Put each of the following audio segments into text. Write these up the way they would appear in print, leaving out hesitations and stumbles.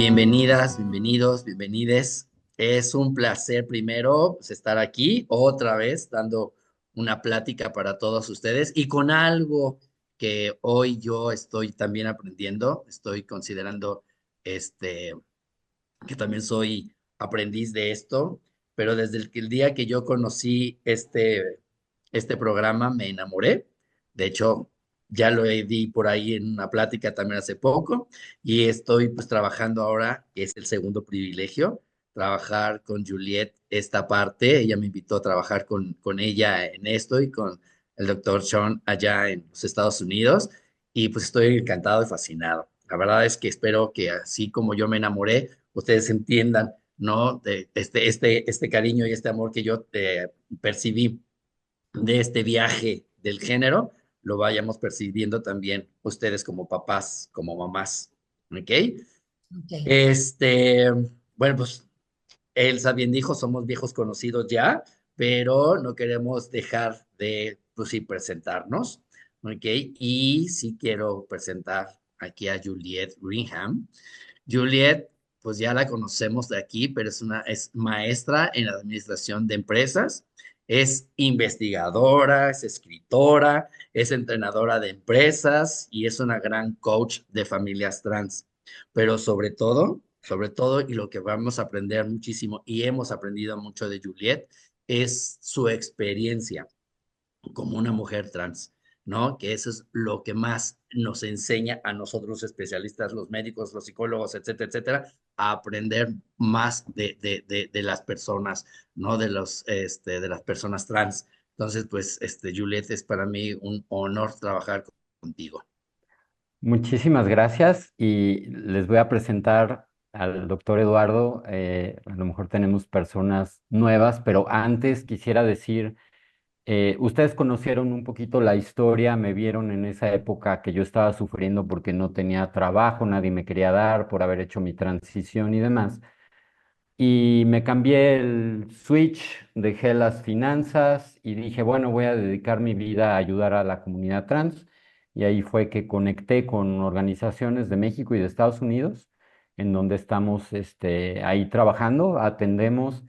Bienvenidas, bienvenidos, bienvenides. Es un placer primero pues, estar aquí otra vez dando una plática para todos ustedes y con algo que hoy yo estoy también aprendiendo. Estoy considerando este que también soy aprendiz de esto, pero desde el día que yo conocí este programa me enamoré. De hecho, ya lo di por ahí en una plática también hace poco y estoy pues trabajando ahora, que es el segundo privilegio, trabajar con Juliet esta parte. Ella me invitó a trabajar con ella en esto y con el doctor Sean allá en los Estados Unidos y pues estoy encantado y fascinado. La verdad es que espero que así como yo me enamoré, ustedes entiendan, ¿no? De este cariño y este amor que yo percibí de este viaje del género, lo vayamos percibiendo también ustedes como papás, como mamás, ¿ok? Ok. Este, bueno, pues Elsa bien dijo, somos viejos conocidos ya, pero no queremos dejar de, pues sí, presentarnos, ¿ok? Y sí quiero presentar aquí a Juliet Greenham. Juliet, pues ya la conocemos de aquí, pero es maestra en administración de empresas, es investigadora, es escritora, es entrenadora de empresas y es una gran coach de familias trans. Pero sobre todo, y lo que vamos a aprender muchísimo y hemos aprendido mucho de Juliet, es su experiencia como una mujer trans, ¿no? Que eso es lo que más nos enseña a nosotros especialistas, los médicos, los psicólogos, etcétera, etcétera, a aprender más de las personas, ¿no? De las personas trans. Entonces, pues, Juliet, es para mí un honor trabajar contigo. Muchísimas gracias y les voy a presentar al doctor Eduardo. A lo mejor tenemos personas nuevas, pero antes quisiera decir, ustedes conocieron un poquito la historia, me vieron en esa época que yo estaba sufriendo porque no tenía trabajo, nadie me quería dar por haber hecho mi transición y demás. Y me cambié el switch, dejé las finanzas y dije, bueno, voy a dedicar mi vida a ayudar a la comunidad trans. Y ahí fue que conecté con organizaciones de México y de Estados Unidos, en donde estamos ahí trabajando, atendemos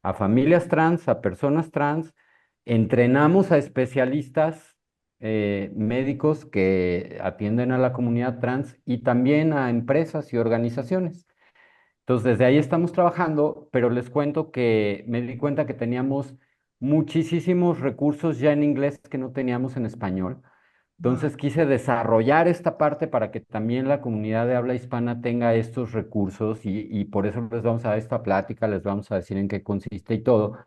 a familias trans, a personas trans, entrenamos a especialistas médicos que atienden a la comunidad trans y también a empresas y organizaciones. Entonces, desde ahí estamos trabajando, pero les cuento que me di cuenta que teníamos muchísimos recursos ya en inglés que no teníamos en español. Entonces, quise desarrollar esta parte para que también la comunidad de habla hispana tenga estos recursos y por eso les vamos a dar esta plática, les vamos a decir en qué consiste y todo.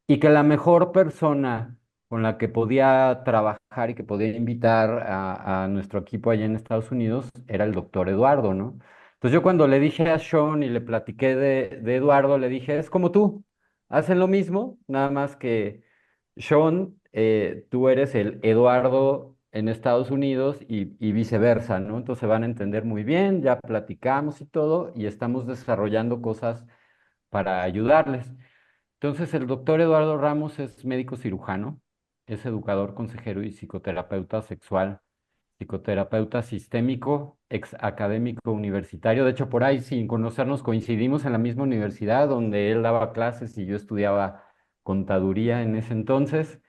Y que la mejor persona con la que podía trabajar y que podía invitar a nuestro equipo allá en Estados Unidos era el doctor Eduardo, ¿no? Entonces yo cuando le dije a Sean y le platiqué de Eduardo, le dije, es como tú, hacen lo mismo, nada más que Sean, tú eres el Eduardo en Estados Unidos y viceversa, ¿no? Entonces se van a entender muy bien, ya platicamos y todo, y estamos desarrollando cosas para ayudarles. Entonces el doctor Eduardo Ramos es médico cirujano, es educador, consejero y psicoterapeuta sexual, psicoterapeuta sistémico, ex académico universitario. De hecho, por ahí, sin conocernos, coincidimos en la misma universidad donde él daba clases y yo estudiaba contaduría en ese entonces,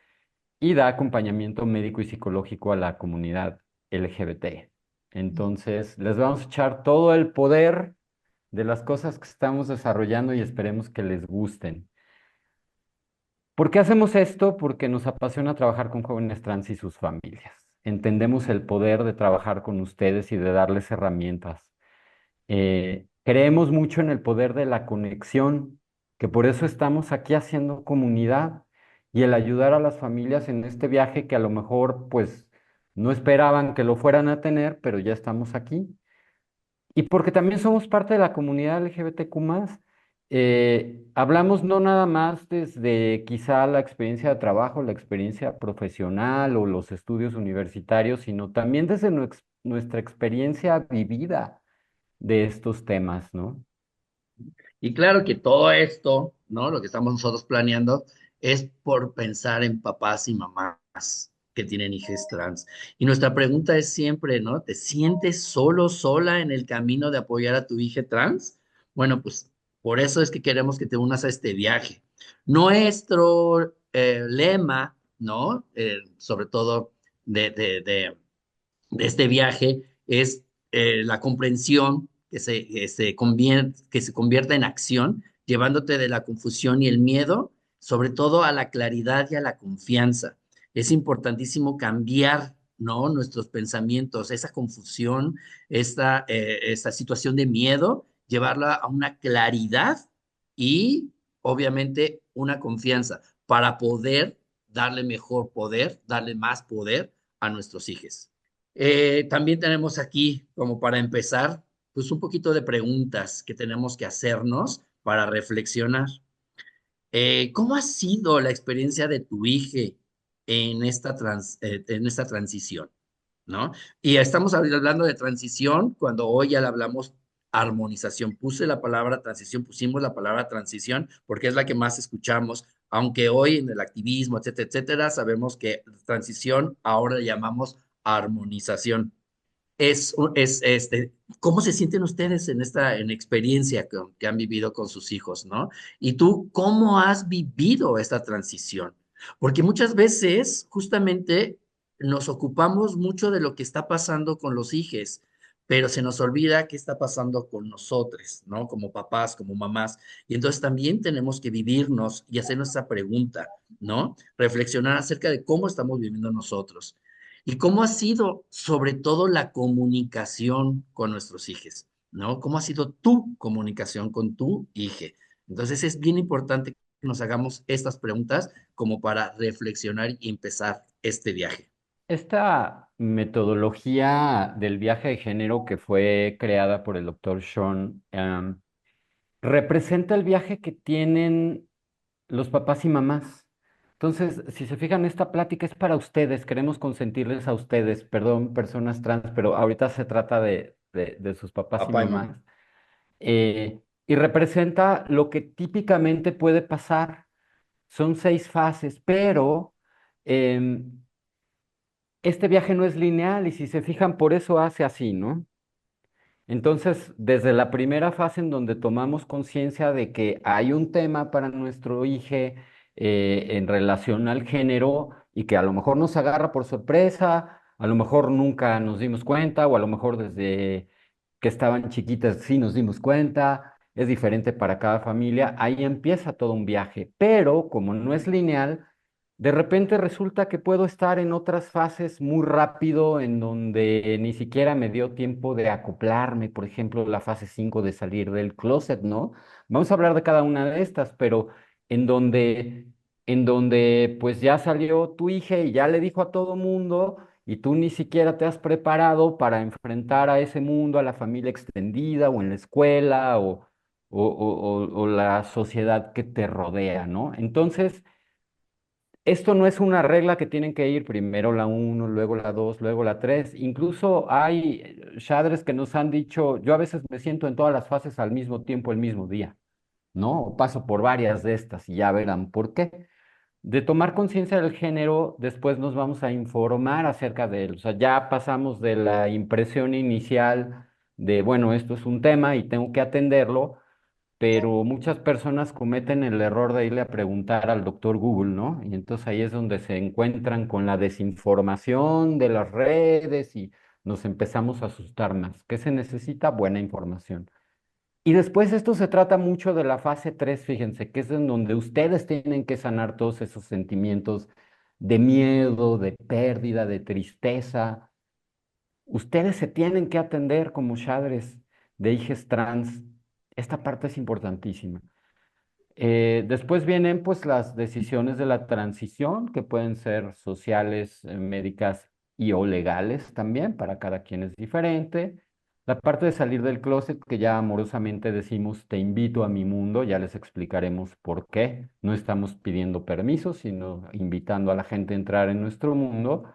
y da acompañamiento médico y psicológico a la comunidad LGBT. Entonces, les vamos a echar todo el poder de las cosas que estamos desarrollando y esperemos que les gusten. ¿Por qué hacemos esto? Porque nos apasiona trabajar con jóvenes trans y sus familias. Entendemos el poder de trabajar con ustedes y de darles herramientas. Creemos mucho en el poder de la conexión, que por eso estamos aquí haciendo comunidad y el ayudar a las familias en este viaje que a lo mejor pues no esperaban que lo fueran a tener, pero ya estamos aquí. Y porque también somos parte de la comunidad LGBTQ+, hablamos no nada más desde quizá la experiencia de trabajo, la experiencia profesional o los estudios universitarios, sino también desde nuestra experiencia vivida de estos temas, ¿no? Y claro que todo esto, ¿no? Lo que estamos nosotros planeando es por pensar en papás y mamás que tienen hijos trans. Y nuestra pregunta es siempre, ¿no? ¿Te sientes solo, sola en el camino de apoyar a tu hija trans? Bueno, pues por eso es que queremos que te unas a este viaje. Nuestro lema, ¿no? Sobre todo de, de, de de este viaje es la comprensión que se convierta en acción, llevándote de la confusión y el miedo, sobre todo a la claridad y a la confianza. Es importantísimo cambiar, ¿no? Nuestros pensamientos, esa confusión, esta situación de miedo, llevarla a una claridad y obviamente una confianza para poder darle mejor poder, darle más poder a nuestros hijos. También tenemos aquí, como para empezar, pues un poquito de preguntas que tenemos que hacernos para reflexionar. ¿Cómo ha sido la experiencia de tu hija en esta transición? ¿No? Y estamos hablando de transición cuando hoy ya le hablamos armonización. Puse la palabra transición, pusimos la palabra transición porque es la que más escuchamos, aunque hoy en el activismo, etcétera, etcétera, sabemos que transición ahora le llamamos armonización. ¿Cómo se sienten ustedes en en experiencia que han vivido con sus hijos, ¿no? Y tú, ¿cómo has vivido esta transición? Porque muchas veces justamente nos ocupamos mucho de lo que está pasando con los hijos, pero se nos olvida qué está pasando con nosotros, ¿no? Como papás, como mamás. Y entonces también tenemos que vivirnos y hacernos esa pregunta, ¿no? Reflexionar acerca de cómo estamos viviendo nosotros. ¿Y cómo ha sido, sobre todo, la comunicación con nuestros hijos? ¿No? ¿Cómo ha sido tu comunicación con tu hija? Entonces es bien importante que nos hagamos estas preguntas como para reflexionar y empezar este viaje. Esta metodología del viaje de género que fue creada por el doctor Sean representa el viaje que tienen los papás y mamás. Entonces, si se fijan, esta plática es para ustedes, queremos consentirles a ustedes, perdón, personas trans, pero ahorita se trata de sus papás y Papá y mamás. mamá. Y representa lo que típicamente puede pasar. Son 6 fases, pero em, este viaje no es lineal y si se fijan, por eso hace así, ¿no? Entonces, desde la primera fase en donde tomamos conciencia de que hay un tema para nuestro hijo en relación al género y que a lo mejor nos agarra por sorpresa, a lo mejor nunca nos dimos cuenta o a lo mejor desde que estaban chiquitas sí nos dimos cuenta, es diferente para cada familia, ahí empieza todo un viaje, pero como no es lineal, de repente resulta que puedo estar en otras fases muy rápido en donde ni siquiera me dio tiempo de acoplarme, por ejemplo, la fase 5 de salir del closet, ¿no? Vamos a hablar de cada una de estas, pero en donde, en donde pues ya salió tu hija y ya le dijo a todo mundo y tú ni siquiera te has preparado para enfrentar a ese mundo, a la familia extendida o en la escuela o la sociedad que te rodea, ¿no? Entonces, esto no es una regla que tienen que ir primero la uno, luego la 2, luego la 3. Incluso hay shadres que nos han dicho, yo a veces me siento en todas las fases al mismo tiempo, el mismo día, ¿no? O paso por varias de estas y ya verán por qué. De tomar conciencia del género, después nos vamos a informar acerca de él. O sea, ya pasamos de la impresión inicial de, bueno, esto es un tema y tengo que atenderlo, pero muchas personas cometen el error de irle a preguntar al doctor Google, ¿no? Y entonces ahí es donde se encuentran con la desinformación de las redes y nos empezamos a asustar más. ¿Qué se necesita? Buena información. Y después esto se trata mucho de la fase 3, fíjense, que es en donde ustedes tienen que sanar todos esos sentimientos de miedo, de pérdida, de tristeza. Ustedes se tienen que atender como padres de hijas trans. Esta parte es importantísima. Después vienen pues las decisiones de la transición, que pueden ser sociales, médicas y o legales también, para cada quien es diferente. La parte de salir del closet, que ya amorosamente decimos, te invito a mi mundo, ya les explicaremos por qué. No estamos pidiendo permiso, sino invitando a la gente a entrar en nuestro mundo.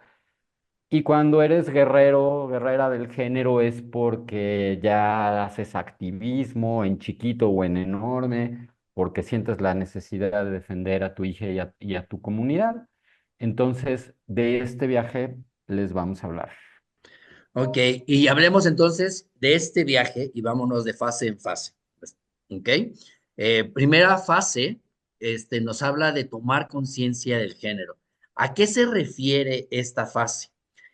Y cuando eres guerrero, guerrera del género, es porque ya haces activismo en chiquito o en enorme, porque sientes la necesidad de defender a tu hija y a tu comunidad. Entonces, de este viaje les vamos a hablar. Ok, y hablemos entonces de este viaje y vámonos de fase en fase. ¿Ok? Primera fase, nos habla de tomar conciencia del género. ¿A qué se refiere esta fase?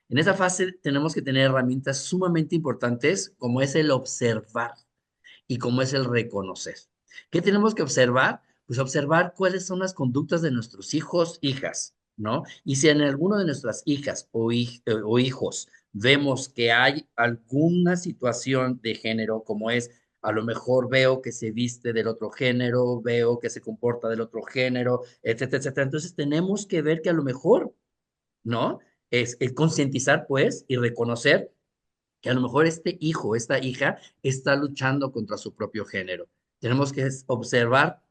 En esta fase tenemos que tener herramientas sumamente importantes como es el observar y como es el reconocer. ¿Qué tenemos que observar? Pues observar cuáles son las conductas de nuestros hijos, hijas, ¿no? Y si en alguno de nuestras hijas o hijos vemos que hay alguna situación de género, como es, a lo mejor veo que se viste del otro género, veo que se comporta del otro género, etcétera, etcétera. Entonces tenemos que ver que a lo mejor, ¿no? Es concientizar, pues, y reconocer que a lo mejor este hijo, esta hija, está luchando contra su propio género. Tenemos que observar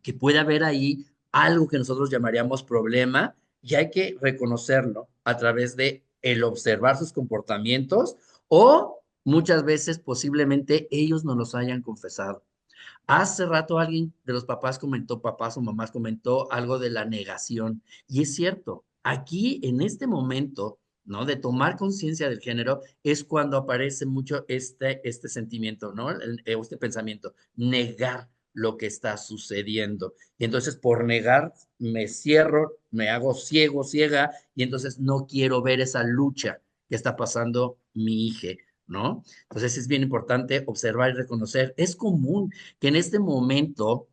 que puede haber ahí algo que nosotros llamaríamos problema y hay que reconocerlo a través de el observar sus comportamientos o muchas veces posiblemente ellos no los hayan confesado. Hace rato alguien de los papás comentó, papás o mamás comentó algo de la negación. Y es cierto, aquí en este momento, ¿no? De tomar conciencia del género es cuando aparece mucho este sentimiento, ¿no? Este pensamiento, negar lo que está sucediendo. Y entonces por negar me cierro, me hago ciego, ciega, y entonces no quiero ver esa lucha que está pasando mi hija, ¿no? Entonces es bien importante observar y reconocer. Es común que en este momento,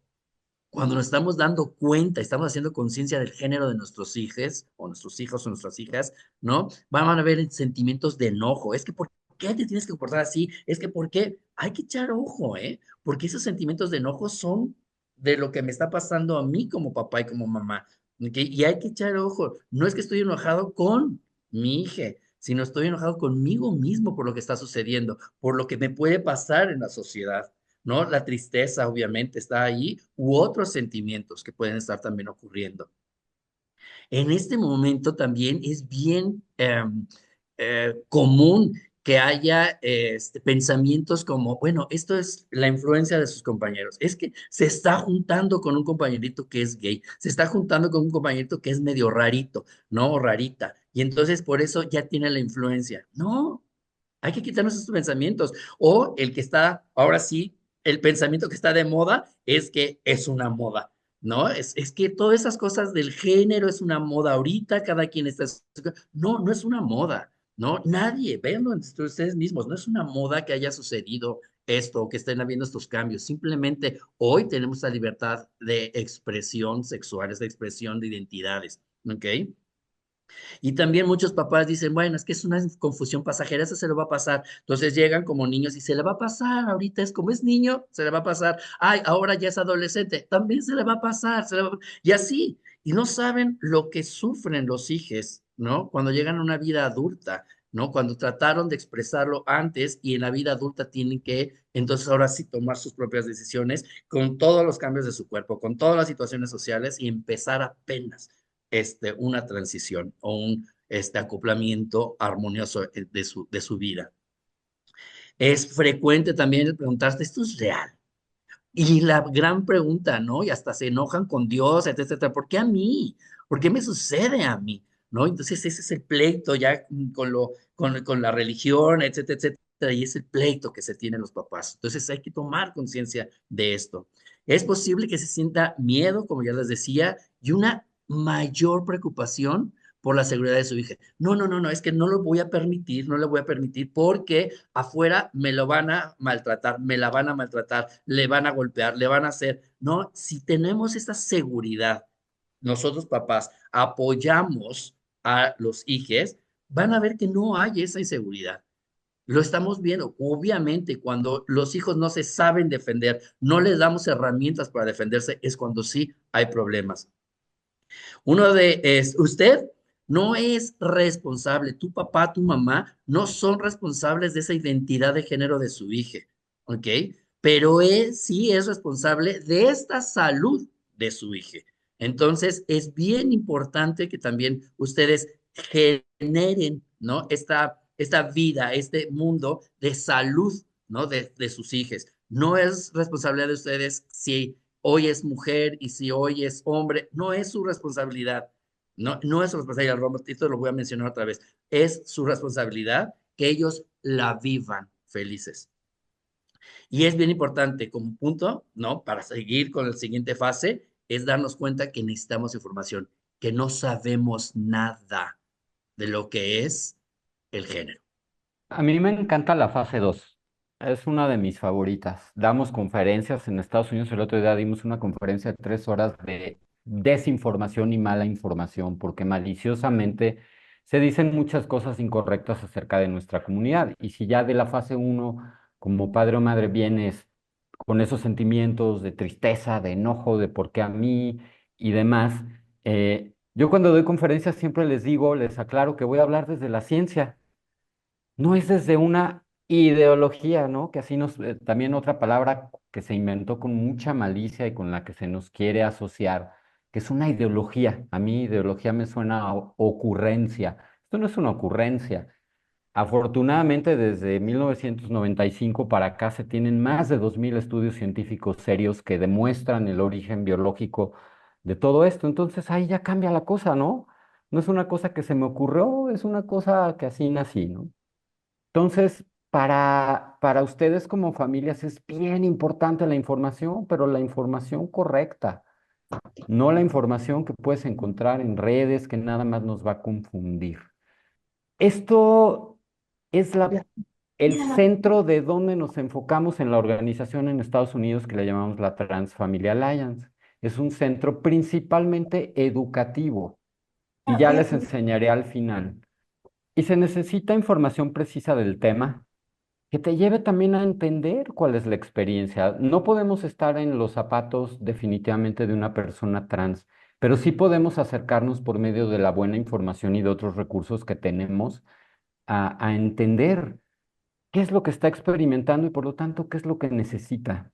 cuando nos estamos dando cuenta, estamos haciendo conciencia del género de nuestros hijos, o nuestros hijos o nuestras hijas, ¿no? Van a haber sentimientos de enojo. Es que, ¿por qué te tienes que comportar así? Es que, ¿por qué? Hay que echar ojo, ¿eh? Porque esos sentimientos de enojo son de lo que me está pasando a mí como papá y como mamá. ¿Ok? Y hay que echar ojo. No es que estoy enojado con mi hija, sino estoy enojado conmigo mismo por lo que está sucediendo, por lo que me puede pasar en la sociedad. ¿No? La tristeza obviamente está ahí, u otros sentimientos que pueden estar también ocurriendo. En este momento también es bien común que haya pensamientos como, bueno, esto es la influencia de sus compañeros. Es que se está juntando con un compañerito que es gay, se está juntando con un compañerito que es medio rarito, ¿no? O rarita. Y entonces por eso ya tiene la influencia. No, hay que quitarnos esos pensamientos. O el que está, ahora sí, el pensamiento que está de moda es que es una moda, ¿no? Es que todas esas cosas del género es una moda ahorita, cada quien está... No, no es una moda, ¿no? Nadie, véanlo entre ustedes mismos, no es una moda que haya sucedido esto, que estén habiendo estos cambios. Simplemente hoy tenemos la libertad de expresión sexual, de expresión de identidades, ¿ok? Y también muchos papás dicen, bueno, es que es una confusión pasajera, eso se le va a pasar. Entonces llegan como niños y se le va a pasar, ahorita es como es niño, se le va a pasar. Ay, ahora ya es adolescente, también se le va a pasar, y así. Y no saben lo que sufren los hijos, ¿no? Cuando llegan a una vida adulta, ¿no? Cuando trataron de expresarlo antes y en la vida adulta tienen que, entonces ahora sí tomar sus propias decisiones con todos los cambios de su cuerpo, con todas las situaciones sociales y empezar apenas una transición o un acoplamiento armonioso de su vida. Es frecuente también el preguntarse, ¿esto es real? Y la gran pregunta, ¿no? Y hasta se enojan con Dios, etcétera, etcétera. ¿Por qué a mí? ¿Por qué me sucede a mí? ¿No? Entonces ese es el pleito ya con la religión, etcétera, etcétera. Y es el pleito que se tienen los papás. Entonces hay que tomar conciencia de esto. Es posible que se sienta miedo, como ya les decía, y una mayor preocupación por la seguridad de su hija. No, no, no, no, es que no lo voy a permitir, no le voy a permitir porque afuera me lo van a maltratar, me la van a maltratar, le van a golpear, le van a hacer. No, si tenemos esa seguridad, nosotros papás apoyamos a los hijos, van a ver que no hay esa inseguridad. Lo estamos viendo. Obviamente, cuando los hijos no se saben defender, no les damos herramientas para defenderse, es cuando sí hay problemas. Usted no es responsable, tu papá, tu mamá no son responsables de esa identidad de género de su hija, ¿ok? Pero él sí es responsable de esta salud de su hija. Entonces, es bien importante que también ustedes generen, ¿no? Esta vida, este mundo de salud, ¿no? De sus hijas. No es responsabilidad de ustedes si hoy es mujer y si hoy es hombre, no es su responsabilidad. No, no es su responsabilidad, Robert, esto lo voy a mencionar otra vez. Es su responsabilidad que ellos la vivan felices. Y es bien importante como punto, ¿no? Para seguir con la siguiente fase, es darnos cuenta que necesitamos información, que no sabemos nada de lo que es el género. A mí me encanta la fase 2. Es una de mis favoritas. Damos conferencias en Estados Unidos. El otro día dimos una conferencia de 3 horas de desinformación y mala información, porque maliciosamente se dicen muchas cosas incorrectas acerca de nuestra comunidad. Y si ya de la fase 1, como padre o madre, vienes con esos sentimientos de tristeza, de enojo, de por qué a mí y demás, yo cuando doy conferencias siempre les digo, les aclaro que voy a hablar desde la ciencia. No es desde una ideología, ¿no? Que así también otra palabra que se inventó con mucha malicia y con la que se nos quiere asociar, que es una ideología. A mí ideología me suena a ocurrencia. Esto no es una ocurrencia. Afortunadamente, desde 1995 para acá se tienen más de 2000 estudios científicos serios que demuestran el origen biológico de todo esto. Entonces ahí ya cambia la cosa, ¿no? No es una cosa que se me ocurrió, es una cosa que así nací, ¿no? Entonces, para ustedes como familias es bien importante la información, pero la información correcta, no la información que puedes encontrar en redes que nada más nos va a confundir. Esto es el centro de donde nos enfocamos en la organización en Estados Unidos que le llamamos la Transfamily Alliance. Es un centro principalmente educativo y ya les enseñaré al final. Y se necesita información precisa del tema que te lleve también a entender cuál es la experiencia. No podemos estar en los zapatos definitivamente de una persona trans, pero sí podemos acercarnos por medio de la buena información y de otros recursos que tenemos a entender qué es lo que está experimentando y por lo tanto qué es lo que necesita.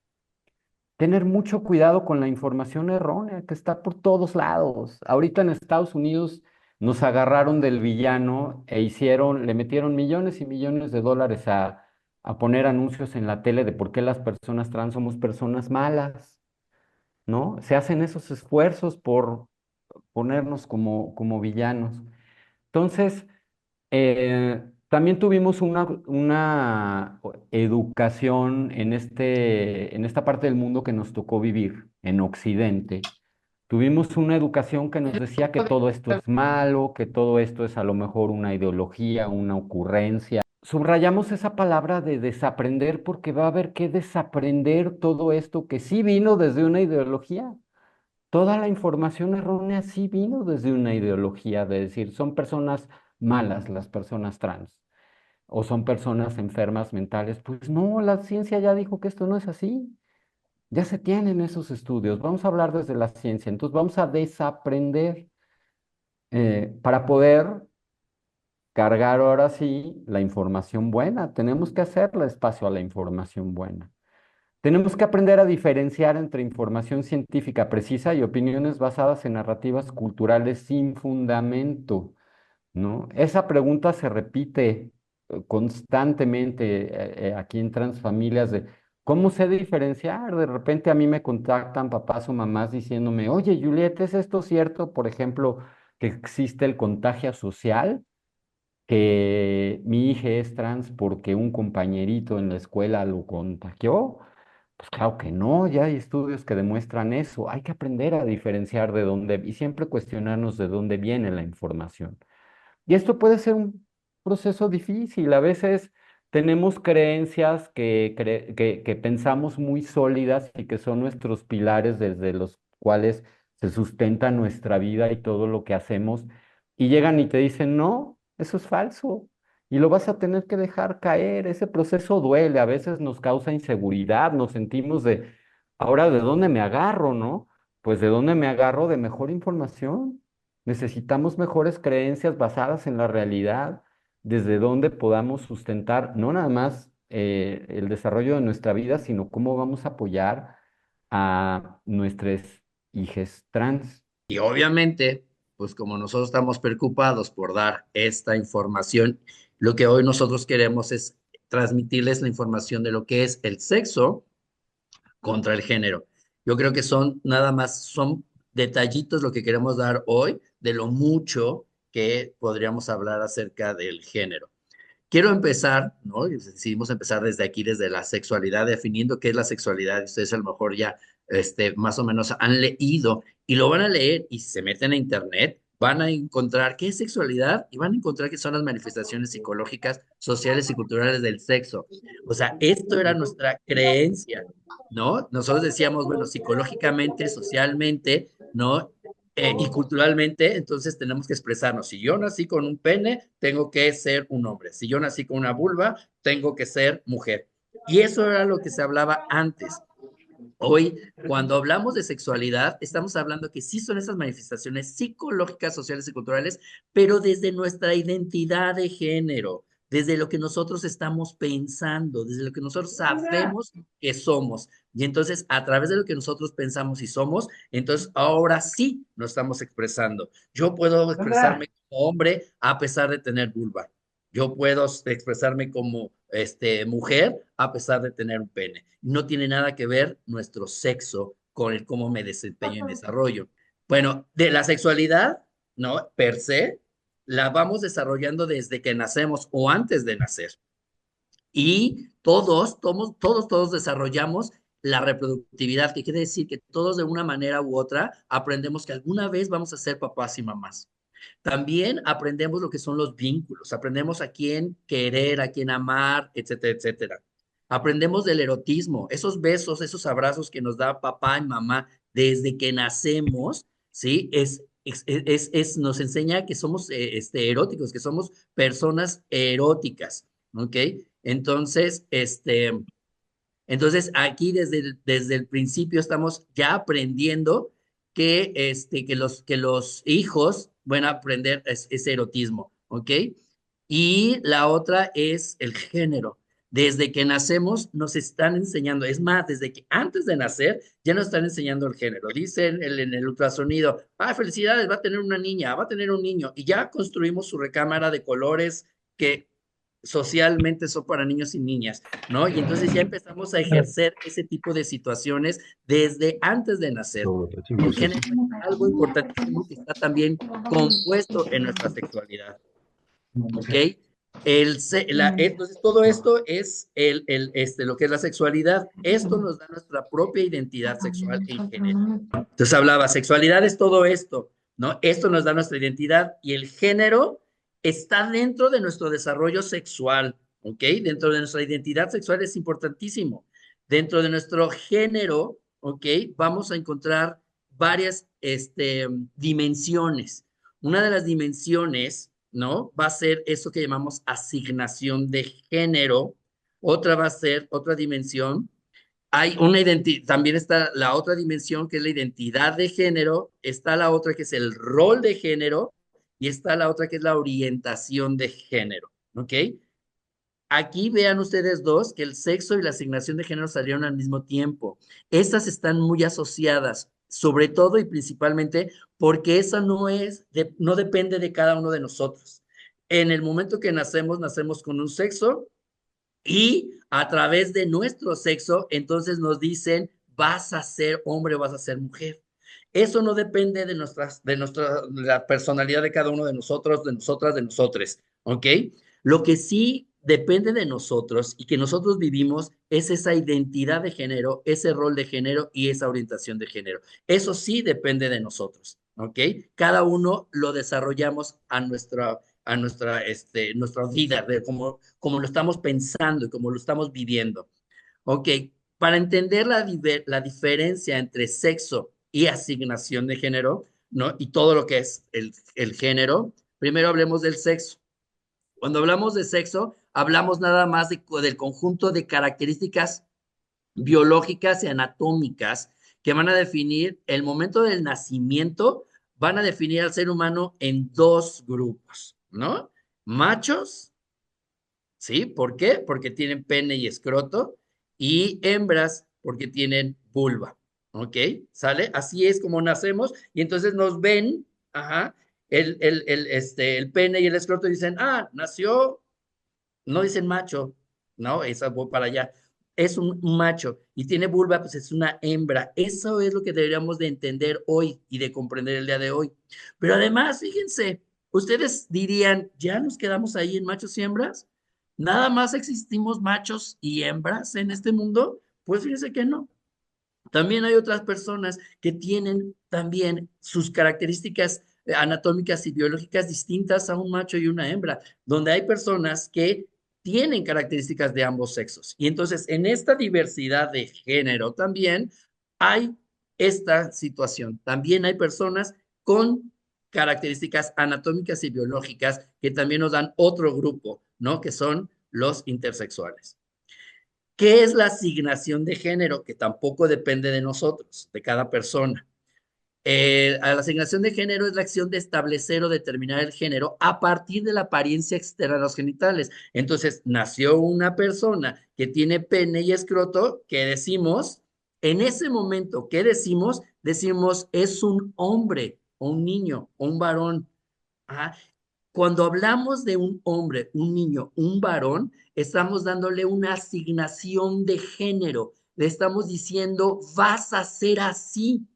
Tener mucho cuidado con la información errónea que está por todos lados. Ahorita en Estados Unidos nos agarraron del villano e le metieron millones y millones de dólares a poner anuncios en la tele de por qué las personas trans somos personas malas, ¿no? Se hacen esos esfuerzos por ponernos como villanos. Entonces, también tuvimos una educación en esta parte del mundo que nos tocó vivir, en Occidente. Tuvimos una educación que nos decía que todo esto es malo, que todo esto es a lo mejor una ideología, una ocurrencia. Subrayamos esa palabra de desaprender porque va a haber que desaprender todo esto que sí vino desde una ideología. Toda la información errónea sí vino desde una ideología de decir, son personas malas las personas trans o son personas enfermas mentales. Pues no, la ciencia ya dijo que esto no es así. Ya se tienen esos estudios. Vamos a hablar desde la ciencia. Entonces vamos a desaprender para poder cargar ahora sí la información buena. Tenemos que hacerle espacio a la información buena. Tenemos que aprender a diferenciar entre información científica precisa y opiniones basadas en narrativas culturales sin fundamento, ¿no? Esa pregunta se repite constantemente aquí en Transfamilias de cómo sé diferenciar. De repente a mí me contactan papás o mamás diciéndome, oye, Juliet, ¿es esto cierto? Por ejemplo, que existe el contagio social, que mi hija es trans porque un compañerito en la escuela lo contagió. Pues claro que no, ya hay estudios que demuestran eso. Hay que aprender a diferenciar de dónde y siempre cuestionarnos de dónde viene la información. Y esto puede ser un proceso difícil. A veces tenemos creencias que pensamos muy sólidas y que son nuestros pilares desde los cuales se sustenta nuestra vida y todo lo que hacemos. Y llegan y te dicen, no, eso es falso. Y lo vas a tener que dejar caer. Ese proceso duele, a veces nos causa inseguridad, nos sentimos ahora, ¿de dónde me agarro, no? Pues de dónde me agarro de mejor información. Necesitamos mejores creencias basadas en la realidad, desde donde podamos sustentar no nada más el desarrollo de nuestra vida, sino cómo vamos a apoyar a nuestras hijas trans. Y obviamente, pues como nosotros estamos preocupados por dar esta información, lo que hoy nosotros queremos es transmitirles la información de lo que es el sexo contra el género. Yo creo que son nada más, son detallitos lo que queremos dar hoy de lo mucho que podríamos hablar acerca del género. quiero empezar, ¿no? Y decidimos empezar desde aquí, desde la sexualidad, definiendo qué es la sexualidad. Ustedes a lo mejor ya, más o menos han leído y lo van a leer y si se meten a internet, van a encontrar qué es sexualidad y van a encontrar qué son las manifestaciones psicológicas, sociales y culturales del sexo. O sea, esto era nuestra creencia, ¿no? Nosotros decíamos, bueno, psicológicamente, socialmente, ¿no? Y culturalmente, entonces tenemos que expresarnos. Si yo nací con un pene, tengo que ser un hombre. Si yo nací con una vulva, tengo que ser mujer. Y eso era lo que se hablaba antes. Hoy, cuando hablamos de sexualidad, estamos hablando que sí son esas manifestaciones psicológicas, sociales y culturales, pero desde nuestra identidad de género, desde lo que nosotros estamos pensando, desde lo que nosotros sabemos que somos. Y entonces, a través de lo que nosotros pensamos y somos, entonces ahora sí nos estamos expresando. Yo puedo expresarme como hombre a pesar de tener vulva. Yo puedo expresarme como mujer a pesar de tener un pene. No tiene nada que ver nuestro sexo con el cómo me desempeño y me desarrollo. Bueno, de la sexualidad, ¿no? Per se, la vamos desarrollando desde que nacemos o antes de nacer. Y todos desarrollamos la reproductividad, que quiere decir que todos de una manera u otra aprendemos que alguna vez vamos a ser papás y mamás. También aprendemos lo que son los vínculos, aprendemos a quién querer, a quién amar, etcétera, etcétera. Aprendemos del erotismo, esos besos, esos abrazos que nos da papá y mamá desde que nacemos, ¿sí? Nos enseña que somos eróticos, que somos personas eróticas, ¿ok? Entonces, entonces, aquí desde el principio estamos ya aprendiendo que los hijos van a aprender ese erotismo, ¿ok? Y la otra es el género. Desde que nacemos nos están enseñando, es más, desde que antes de nacer ya nos están enseñando el género. Dicen en el ultrasonido, ah, felicidades, va a tener una niña, va a tener un niño. Y ya construimos su recámara de colores que socialmente son para niños y niñas, ¿no? Y entonces ya empezamos a ejercer ese tipo de situaciones desde antes de nacer. El género es algo importantísimo que está también compuesto en nuestra sexualidad, ¿ok? Entonces, todo esto es lo que es la sexualidad. Esto nos da nuestra propia identidad sexual en género. Entonces hablaba, sexualidad es todo esto, ¿no? Esto nos da nuestra identidad y el género está dentro de nuestro desarrollo sexual, ¿ok? Dentro de nuestra identidad sexual es importantísimo. Dentro de nuestro género, ¿ok? Vamos a encontrar varias dimensiones. Una de las dimensiones, ¿no? Va a ser eso que llamamos asignación de género. Otra va a ser, otra dimensión, hay una identidad, también está la otra dimensión que es la identidad de género, está la otra que es el rol de género y está la otra que es la orientación de género, ¿ok? Aquí vean ustedes dos que el sexo y la asignación de género salieron al mismo tiempo. Estas están muy asociadas, sobre todo y principalmente porque esa no depende de cada uno de nosotros. En el momento que nacemos, nacemos con un sexo y a través de nuestro sexo, entonces nos dicen, vas a ser hombre o vas a ser mujer. Eso no depende de la personalidad de cada uno de nosotros, de nosotras, de nosotres, ¿ok? Lo que sí depende de nosotros y que nosotros vivimos es esa identidad de género, ese rol de género y esa orientación de género. Eso sí depende de nosotros, ¿ok? Cada uno lo desarrollamos nuestra vida, de cómo lo estamos pensando y cómo lo estamos viviendo. Ok, para entender la diferencia entre sexo y asignación de género, ¿no? Y todo lo que es el género, primero hablemos del sexo. Cuando hablamos de sexo, hablamos nada más del conjunto de características biológicas y anatómicas que van a definir el momento del nacimiento, van a definir al ser humano en dos grupos, ¿no? Machos, ¿sí? ¿Por qué? Porque tienen pene y escroto, y hembras porque tienen vulva, ¿ok? ¿Sale? Así es como nacemos, y entonces nos ven, ajá, el pene y el escroto y dicen, ah, nació, no dicen macho, no, esa voy para allá. Es un macho y tiene vulva, pues es una hembra. Eso es lo que deberíamos de entender hoy y de comprender el día de hoy. Pero además, fíjense, ustedes dirían, ¿ya nos quedamos ahí en machos y hembras? ¿Nada más existimos machos y hembras en este mundo? Pues fíjense que no. También hay otras personas que tienen también sus características anatómicas y biológicas distintas a un macho y una hembra, donde hay personas que tienen características de ambos sexos. Y entonces, en esta diversidad de género también hay esta situación. También hay personas con características anatómicas y biológicas que también nos dan otro grupo, ¿no? Que son los intersexuales. ¿Qué es la asignación de género? Que tampoco depende de nosotros, de cada persona. La asignación de género es la acción de establecer o determinar el género a partir de la apariencia externa de los genitales. Entonces, nació una persona que tiene pene y escroto, que decimos, en ese momento, ¿qué decimos? Decimos, es un hombre, o un niño, o un varón. Ajá. Cuando hablamos de un hombre, un niño, un varón, estamos dándole una asignación de género. Le estamos diciendo, vas a ser así.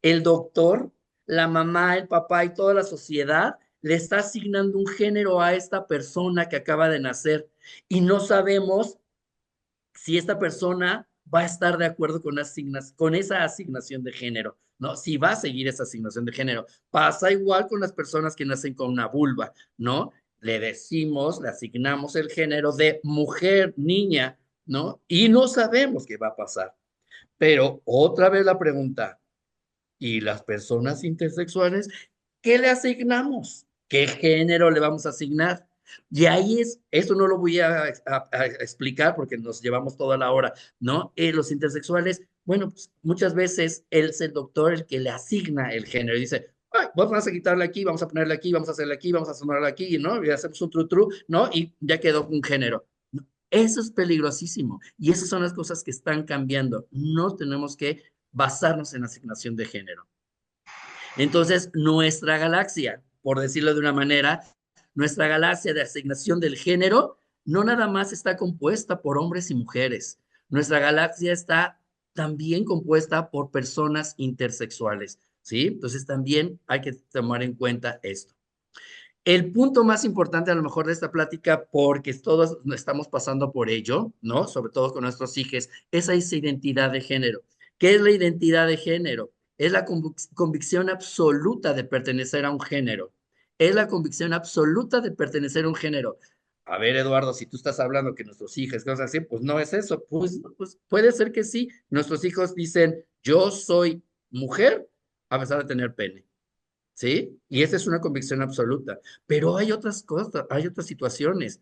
El doctor, la mamá, el papá y toda la sociedad le está asignando un género a esta persona que acaba de nacer y no sabemos si esta persona va a estar de acuerdo con esa asignación de género, ¿no? Si va a seguir esa asignación de género. Pasa igual con las personas que nacen con una vulva, ¿no? Le decimos, le asignamos el género de mujer, niña, ¿no? Y no sabemos qué va a pasar. Pero otra vez la pregunta, ¿y las personas intersexuales, qué le asignamos? ¿Qué género le vamos a asignar? Y ahí eso no lo voy a explicar porque nos llevamos toda la hora, ¿no? Los intersexuales, bueno, pues muchas veces él es el doctor el que le asigna el género y dice, ay, vamos a quitarle aquí, vamos a ponerle aquí, vamos a hacerle aquí, vamos a sonarle aquí, ¿no? Y hacemos un tru-tru, ¿no? Y ya quedó un género. Eso es peligrosísimo y esas son las cosas que están cambiando. No tenemos que basarnos en la asignación de género. Entonces, nuestra galaxia, por decirlo de una manera, nuestra galaxia de asignación del género no nada más está compuesta por hombres y mujeres. Nuestra galaxia está también compuesta por personas intersexuales, ¿sí? Entonces también hay que tomar en cuenta esto. El punto más importante a lo mejor de esta plática, porque todos estamos pasando por ello, ¿no? Sobre todo con nuestros hijos, es esa identidad de género. ¿Qué es la identidad de género? Es la convicción absoluta de pertenecer a un género. Es la convicción absoluta de pertenecer a un género. A ver, Eduardo, si tú estás hablando que nuestros hijos, cosas así, pues no es eso. Pues puede ser que sí. Nuestros hijos dicen, yo soy mujer a pesar de tener pene. ¿Sí? Y esa es una convicción absoluta. Pero hay otras cosas, hay otras situaciones.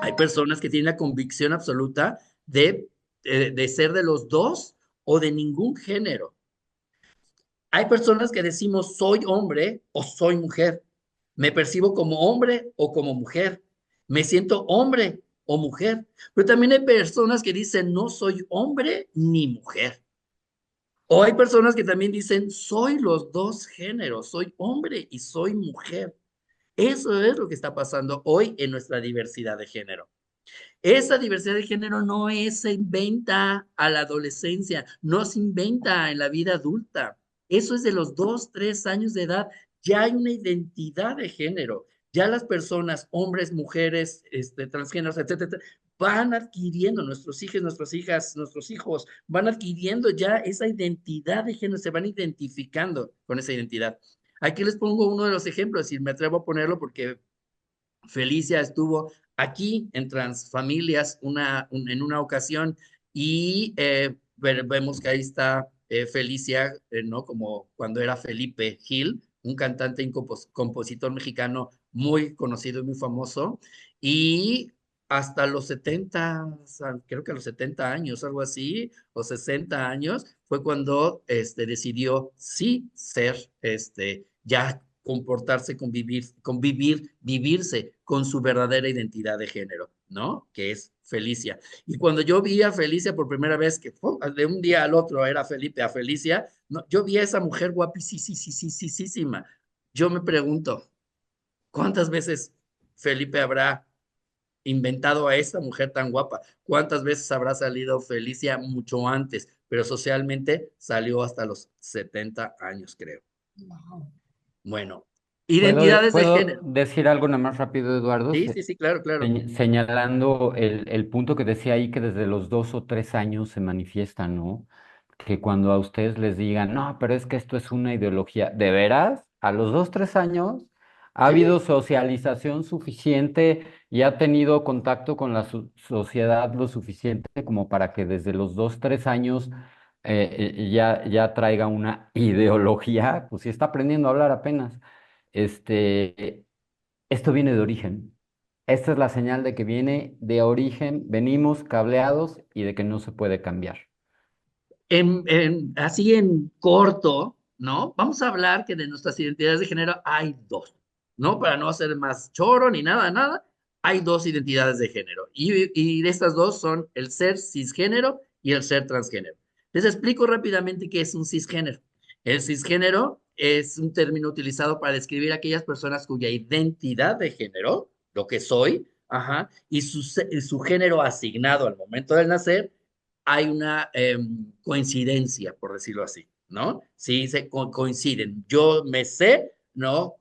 Hay personas que tienen la convicción absoluta de ser de los dos o de ningún género. Hay personas que decimos soy hombre o soy mujer. Me percibo como hombre o como mujer. Me siento hombre o mujer. Pero también hay personas que dicen no soy hombre ni mujer. O hay personas que también dicen soy los dos géneros, soy hombre y soy mujer. Eso es lo que está pasando hoy en nuestra diversidad de género. Esa diversidad de género no se inventa a la adolescencia, no se inventa en la vida adulta. Eso es de los 2, 3 años de edad. Ya hay una identidad de género. Ya las personas, hombres, mujeres, transgéneros, etcétera, van adquiriendo, nuestros hijos, nuestras hijas, nuestros hijos, van adquiriendo ya esa identidad de género, se van identificando con esa identidad. Aquí les pongo uno de los ejemplos y me atrevo a ponerlo porque Felicia estuvo aquí en Transfamilias en una ocasión y vemos que ahí está Felicia, ¿no? Como cuando era Felipe Gil, un cantante y compositor mexicano muy conocido y muy famoso. Y hasta los 70, creo que a los 70 años, algo así, o 60 años, fue cuando decidió sí ser ya comportarse, vivirse con su verdadera identidad de género, ¿no? Que es Felicia. Y cuando yo vi a Felicia por primera vez, que de un día al otro era Felipe a Felicia, no, yo vi a esa mujer guapísima. Yo me pregunto, ¿cuántas veces Felipe habrá inventado a esta mujer tan guapa? ¿Cuántas veces habrá salido Felicia mucho antes? Pero socialmente salió hasta los 70 años, creo. Wow. Bueno, Identidades de ¿Puedo género. decir algo nada más rápido, Eduardo? Sí, sí, sí, claro, claro. Señalando el punto que decía ahí que desde los 2 o 3 años se manifiesta, ¿no? Que cuando a ustedes les digan, no, pero es que esto es una ideología, ¿de veras? A los 2, 3 años ha Sí, habido socialización suficiente y ha tenido contacto con la sociedad lo suficiente como para que desde los 2, 3 años ya traiga una ideología, pues si está aprendiendo a hablar apenas. Este, esto viene de origen. Esta es la señal de que viene de origen, venimos cableados y de que no se puede cambiar. así en corto, ¿no? Vamos a hablar que de nuestras identidades de género hay dos, ¿no? Para no hacer más choro ni nada, nada, hay dos identidades de género. Y de estas dos son el ser cisgénero y el ser transgénero. Les explico rápidamente qué es un cisgénero. El cisgénero es un término utilizado para describir a aquellas personas cuya identidad de género, lo que soy, ajá, y su género asignado al momento del nacer hay una coincidencia, por decirlo así, ¿no? Sí, coinciden. Yo me sé, ¿no?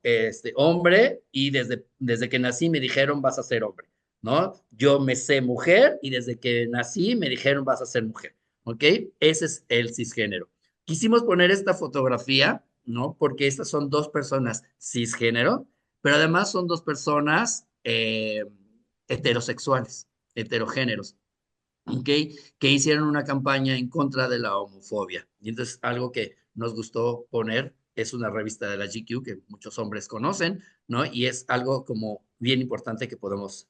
Hombre, y desde que nací me dijeron vas a ser hombre, ¿no? Yo me sé mujer y desde que nací me dijeron vas a ser mujer, ¿ok? Ese es el cisgénero. Quisimos poner esta fotografía, ¿no? Porque estas son dos personas cisgénero, pero además son dos personas heterosexuales, heterogéneros. ¿Ok? Que hicieron una campaña en contra de la homofobia. Y entonces algo que nos gustó poner es una revista de la GQ que muchos hombres conocen, ¿no? Y es algo como bien importante que podemos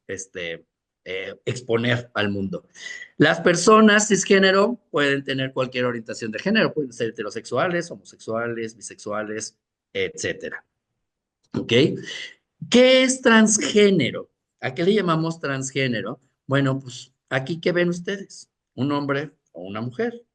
exponer al mundo. Las personas cisgénero pueden tener cualquier orientación de género, pueden ser heterosexuales, homosexuales, bisexuales, etcétera. ¿Ok? ¿Qué es transgénero? ¿A qué le llamamos transgénero? Bueno, pues aquí que ven ustedes, un hombre o una mujer.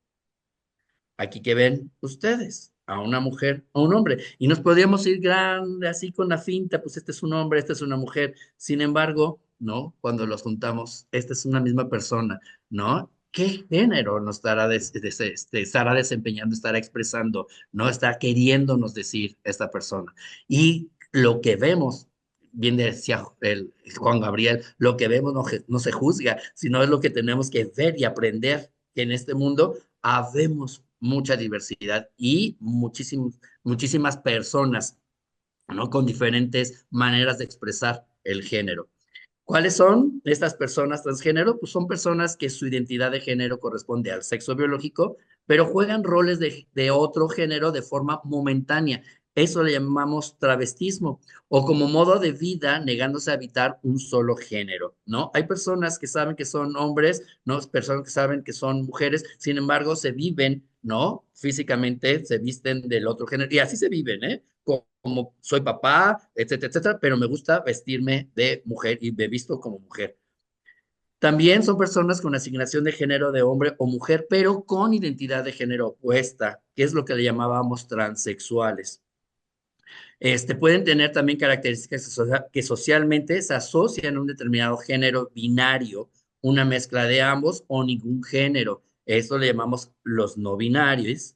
Aquí que ven ustedes, a una mujer o un hombre. Y nos podríamos ir grande así con la finta, pues este es un hombre, esta es una mujer. Sin embargo, ¿no? Cuando los juntamos, esta es una misma persona, ¿no? ¿Qué género nos estará desempeñando, estará expresando, no está queriéndonos decir esta persona? Y lo que vemos, bien decía Juan Gabriel, lo que vemos no se juzga, sino es lo que tenemos que ver y aprender que en este mundo habemos mucha diversidad y muchísimas personas, ¿no? Con diferentes maneras de expresar el género. ¿Cuáles son estas personas transgénero? Pues son personas que su identidad de género corresponde al sexo biológico, pero juegan roles de otro género de forma momentánea. Eso le llamamos travestismo o como modo de vida negándose a habitar un solo género, ¿no? Hay personas que saben que son hombres, ¿no? Personas que saben que son mujeres, sin embargo, se viven, ¿no? Físicamente se visten del otro género y así se viven, ¿eh? Como soy papá, etcétera, etcétera, pero me gusta vestirme de mujer y me visto como mujer. También son personas con asignación de género de hombre o mujer, pero con identidad de género opuesta, que es lo que le llamábamos transexuales. Pueden tener también características que socialmente se asocian a un determinado género binario, una mezcla de ambos o ningún género. Esto le llamamos los no binarios.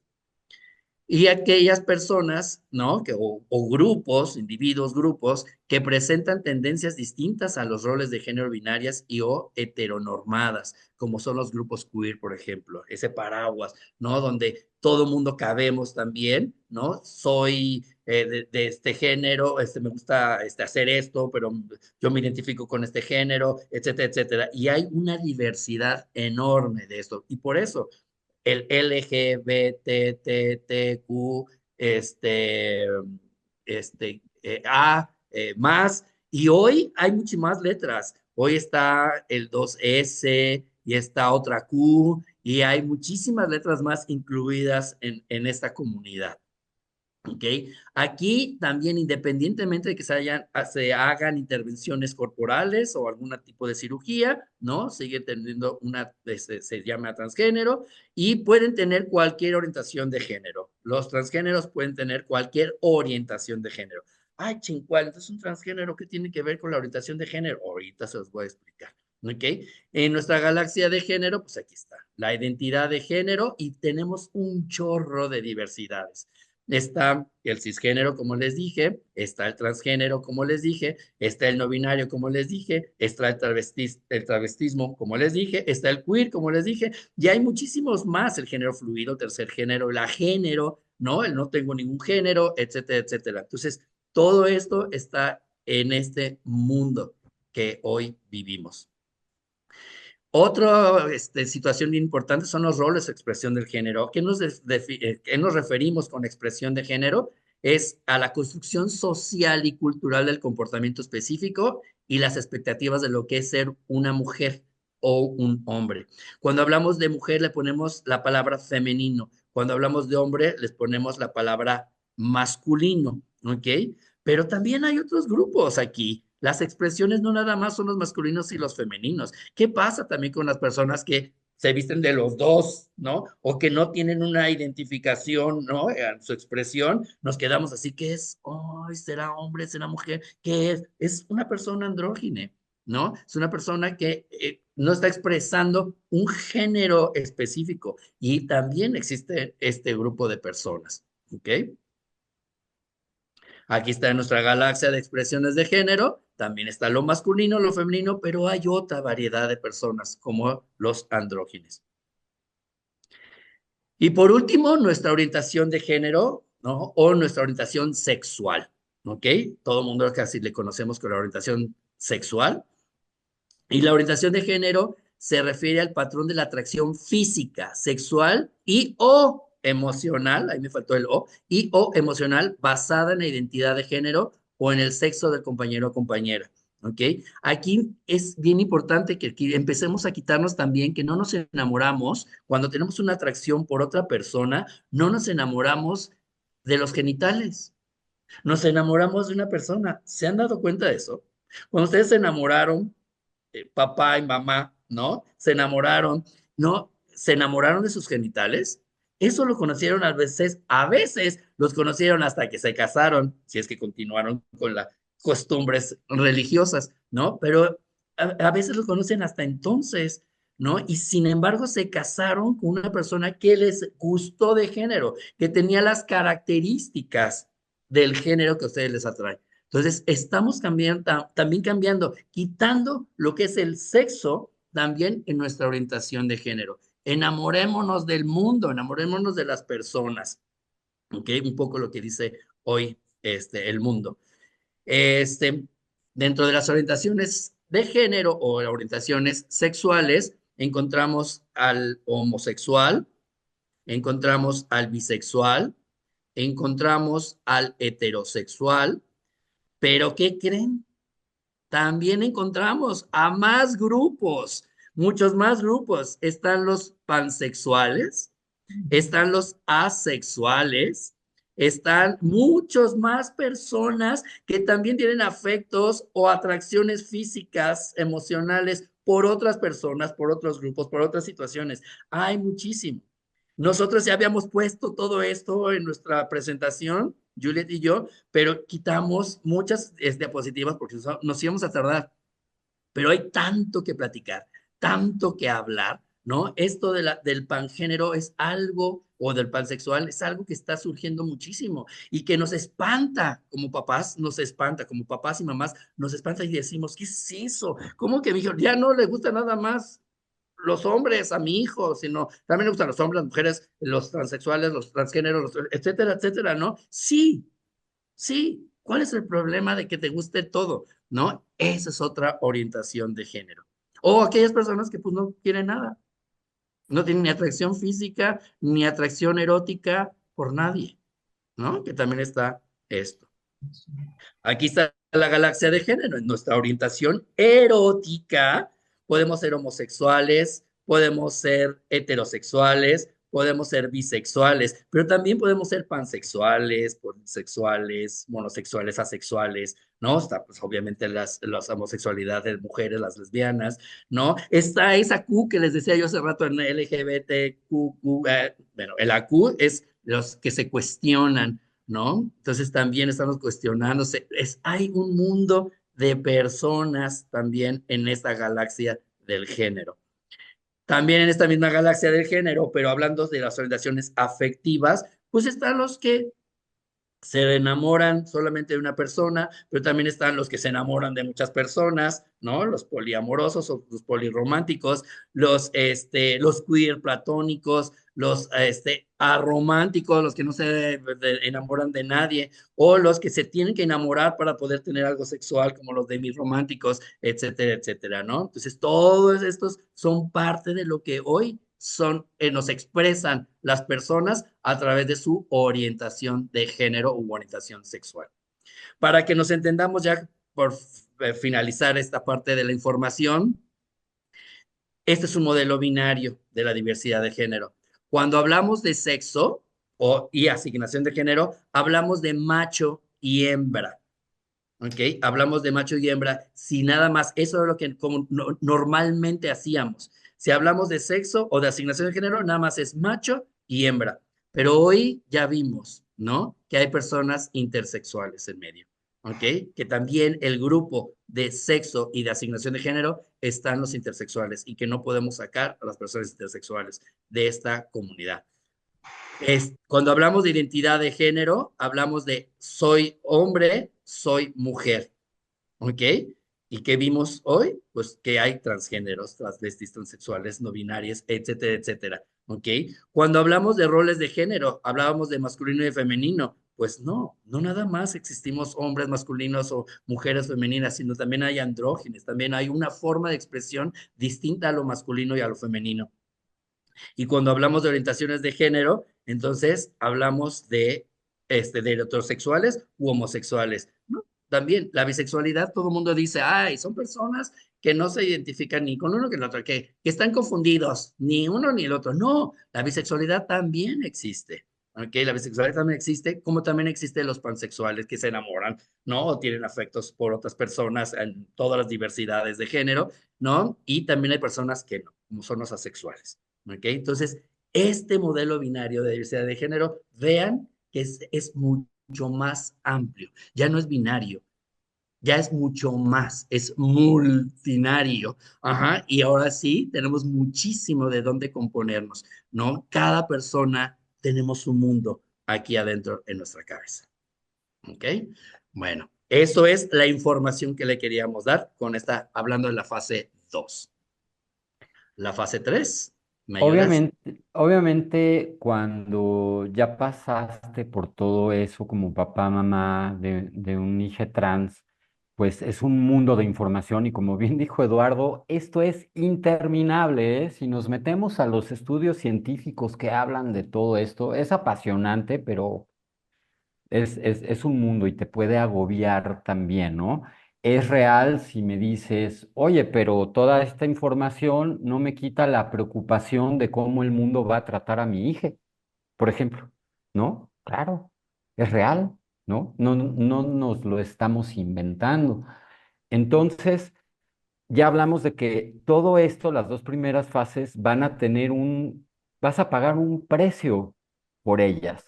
Y aquellas personas, ¿no? O grupos, individuos, grupos, que presentan tendencias distintas a los roles de género binarias y o heteronormadas, como son los grupos queer, por ejemplo, ese paraguas, ¿no? Donde todo mundo cabemos también, ¿no? Soy de este género, me gusta hacer esto, pero yo me identifico con este género, etcétera, etcétera. Y hay una diversidad enorme de esto. Y por eso el LGBTTQ, A, más, y hoy hay muchas más letras. Hoy está el 2S y está otra Q, y hay muchísimas letras más incluidas en esta comunidad. ¿Ok? Aquí también, independientemente de que se hagan intervenciones corporales o algún tipo de cirugía, ¿no? Sigue teniendo se llama transgénero y pueden tener cualquier orientación de género. Los transgéneros pueden tener cualquier orientación de género. Ay, chincual, entonces un transgénero, ¿qué tiene que ver con la orientación de género? Ahorita se los voy a explicar. ¿Ok? En nuestra galaxia de género, pues aquí está, la identidad de género y tenemos un chorro de diversidades. Está el cisgénero, como les dije, está el transgénero, como les dije, está el no binario, como les dije, está el travestismo, como les dije, está el queer, como les dije, y hay muchísimos más, el género fluido, tercer género, el agénero, ¿no? El no tengo ningún género, etcétera, etcétera. Entonces, todo esto está en este mundo que hoy vivimos. Otra situación bien importante son los roles de expresión del género. ¿Qué nos referimos con expresión de género? Es a la construcción social y cultural del comportamiento específico y las expectativas de lo que es ser una mujer o un hombre. Cuando hablamos de mujer le ponemos la palabra femenino. Cuando hablamos de hombre les ponemos la palabra masculino, ¿ok? Pero también hay otros grupos aquí. Las expresiones no nada más son los masculinos y los femeninos. ¿Qué pasa también con las personas que se visten de los dos, ¿no? O que no tienen una identificación, ¿no? En su expresión, nos quedamos así, ¿qué es? Oh, ¿será hombre, será mujer? ¿Qué es? Es una persona andrógine, ¿no? Es una persona que no está expresando un género específico y también existe este grupo de personas, ¿ok? Aquí está nuestra galaxia de expresiones de género, también está lo masculino, lo femenino, pero hay otra variedad de personas como los andrógenos. Y por último, nuestra orientación de género, ¿no? O nuestra orientación sexual, ¿ok? Todo el mundo casi le conocemos con la orientación sexual. Y la orientación de género se refiere al patrón de la atracción física, sexual y o emocional, ahí me faltó el o, y o emocional basada en la identidad de género o en el sexo del compañero o compañera. ¿Ok? Aquí es bien importante que empecemos a quitarnos también que no nos enamoramos cuando tenemos una atracción por otra persona, no nos enamoramos de los genitales, nos enamoramos de una persona. ¿Se han dado cuenta de eso? Cuando ustedes se enamoraron, papá y mamá, ¿no? Se enamoraron, ¿no? Se enamoraron de sus genitales. Eso lo conocieron a veces los conocieron hasta que se casaron, si es que continuaron con las costumbres religiosas, ¿no? Pero a veces lo conocen hasta entonces, ¿no? Y sin embargo se casaron con una persona que les gustó de género, que tenía las características del género que a ustedes les atrae. Entonces, estamos cambiando, también cambiando, quitando lo que es el sexo también en nuestra orientación de género. Enamorémonos del mundo, enamorémonos de las personas, ¿ok? Un poco lo que dice hoy el mundo. Este, Dentro de las orientaciones de género o orientaciones sexuales, encontramos al homosexual, encontramos al bisexual, encontramos al heterosexual, pero ¿qué creen? También encontramos a más grupos, muchos más grupos. Están los pansexuales, están los asexuales, están muchos más personas que también tienen afectos o atracciones físicas, emocionales por otras personas, por otros grupos, por otras situaciones. Hay muchísimo. Nosotros ya habíamos puesto todo esto en nuestra presentación, Juliet y yo, pero quitamos muchas diapositivas porque nos íbamos a tardar. Pero hay tanto que platicar, tanto que hablar, ¿no? Esto del pangénero es algo, o del pansexual, es algo que está surgiendo muchísimo y que nos espanta como papás, nos espanta, como papás y mamás, nos espanta y decimos, ¿qué es eso? ¿Cómo que mi hijo ya no le gusta nada más los hombres a mi hijo, sino también le gustan los hombres, las mujeres, los transexuales, los transgéneros, etcétera, etcétera, ¿no? Sí, sí. ¿Cuál es el problema de que te guste todo? ¿No? Esa es otra orientación de género. O aquellas personas que pues no quieren nada, no tienen ni atracción física, ni atracción erótica por nadie, ¿no? Que también está esto. Aquí está la galaxia de género, en nuestra orientación erótica. Podemos ser homosexuales, podemos ser heterosexuales, podemos ser bisexuales, pero también podemos ser pansexuales, polisexuales, monosexuales, asexuales, ¿no? Está pues obviamente las homosexualidades de mujeres, las lesbianas, ¿no? Está esa Q que les decía yo hace rato en LGBTQ, bueno, el AQ es los que se cuestionan, ¿no? Entonces también estamos cuestionándose. Hay un mundo de personas también en esta galaxia del género. También en esta misma galaxia del género, pero hablando de las orientaciones afectivas, pues están los que se enamoran solamente de una persona, pero también están los que se enamoran de muchas personas, ¿no? Los poliamorosos o los polirrománticos, los queer platónicos, los arománticos, los que no enamoran de nadie, o los que se tienen que enamorar para poder tener algo sexual, como los demirrománticos, etcétera, etcétera, ¿no? Entonces, todos estos son parte de lo que hoy nos expresan las personas a través de su orientación de género u orientación sexual. Para que nos entendamos ya por finalizar esta parte de la información, este es un modelo binario de la diversidad de género. Cuando hablamos de sexo y asignación de género, hablamos de macho y hembra. ¿Ok? Hablamos de macho y hembra, si nada más, eso es lo que como normalmente hacíamos. Si hablamos de sexo o de asignación de género, nada más es macho y hembra. Pero hoy ya vimos, ¿no? Que hay personas intersexuales en medio, ¿ok? Que también el grupo de sexo y de asignación de género están los intersexuales y que no podemos sacar a las personas intersexuales de esta comunidad. Cuando hablamos de identidad de género, hablamos de soy hombre, soy mujer, ¿ok? ¿Y qué vimos hoy? Pues que hay transgéneros, transvestis, transexuales, no binarias, etcétera, etcétera, ¿ok? Cuando hablamos de roles de género, hablábamos de masculino y femenino. Pues no, no nada más existimos hombres masculinos o mujeres femeninas, sino también hay andrógenes, también hay una forma de expresión distinta a lo masculino y a lo femenino. Y cuando hablamos de orientaciones de género, entonces hablamos de heterosexuales u homosexuales, ¿no? También la bisexualidad, todo el mundo dice, ay, son personas que no se identifican ni con uno ni con el otro, que están confundidos, ni uno ni el otro. No, la bisexualidad también existe. ¿Ok? La bisexualidad también existe, como también existen los pansexuales que se enamoran, ¿no? O tienen afectos por otras personas en todas las diversidades de género, ¿no? Y también hay personas que no, como son los asexuales. ¿Ok? Entonces, este modelo binario de diversidad de género, vean que es mucho más amplio. Ya no es binario, ya es mucho más, es multinario. Ajá, y ahora sí, tenemos muchísimo de dónde componernos, ¿no? Cada persona tenemos un mundo aquí adentro en nuestra cabeza. ¿Ok? Bueno, eso es la información que le queríamos dar con esta, hablando de la fase 2. La fase 3, ¿me ayudas? Obviamente, cuando ya pasaste por todo eso como papá, mamá de un hijo trans, pues es un mundo de información y como bien dijo Eduardo, esto es interminable, ¿eh? Si nos metemos a los estudios científicos que hablan de todo esto, es apasionante, pero es un mundo y te puede agobiar también, ¿no? Es real si me dices, oye, pero toda esta información no me quita la preocupación de cómo el mundo va a tratar a mi hija, por ejemplo, ¿no? Claro, es real, ¿no? No nos lo estamos inventando. Entonces, ya hablamos de que todo esto, las dos primeras fases, van a tener vas a pagar un precio por ellas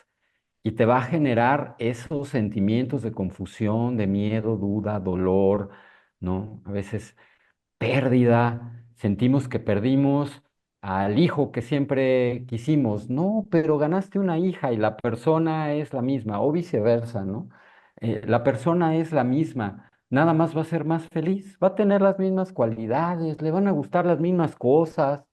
y te va a generar esos sentimientos de confusión, de miedo, duda, dolor, ¿no? A veces pérdida, sentimos que perdimos al hijo que siempre quisimos, no, pero ganaste una hija y la persona es la misma, o viceversa, ¿no? La persona es la misma, nada más va a ser más feliz, va a tener las mismas cualidades, le van a gustar las mismas cosas.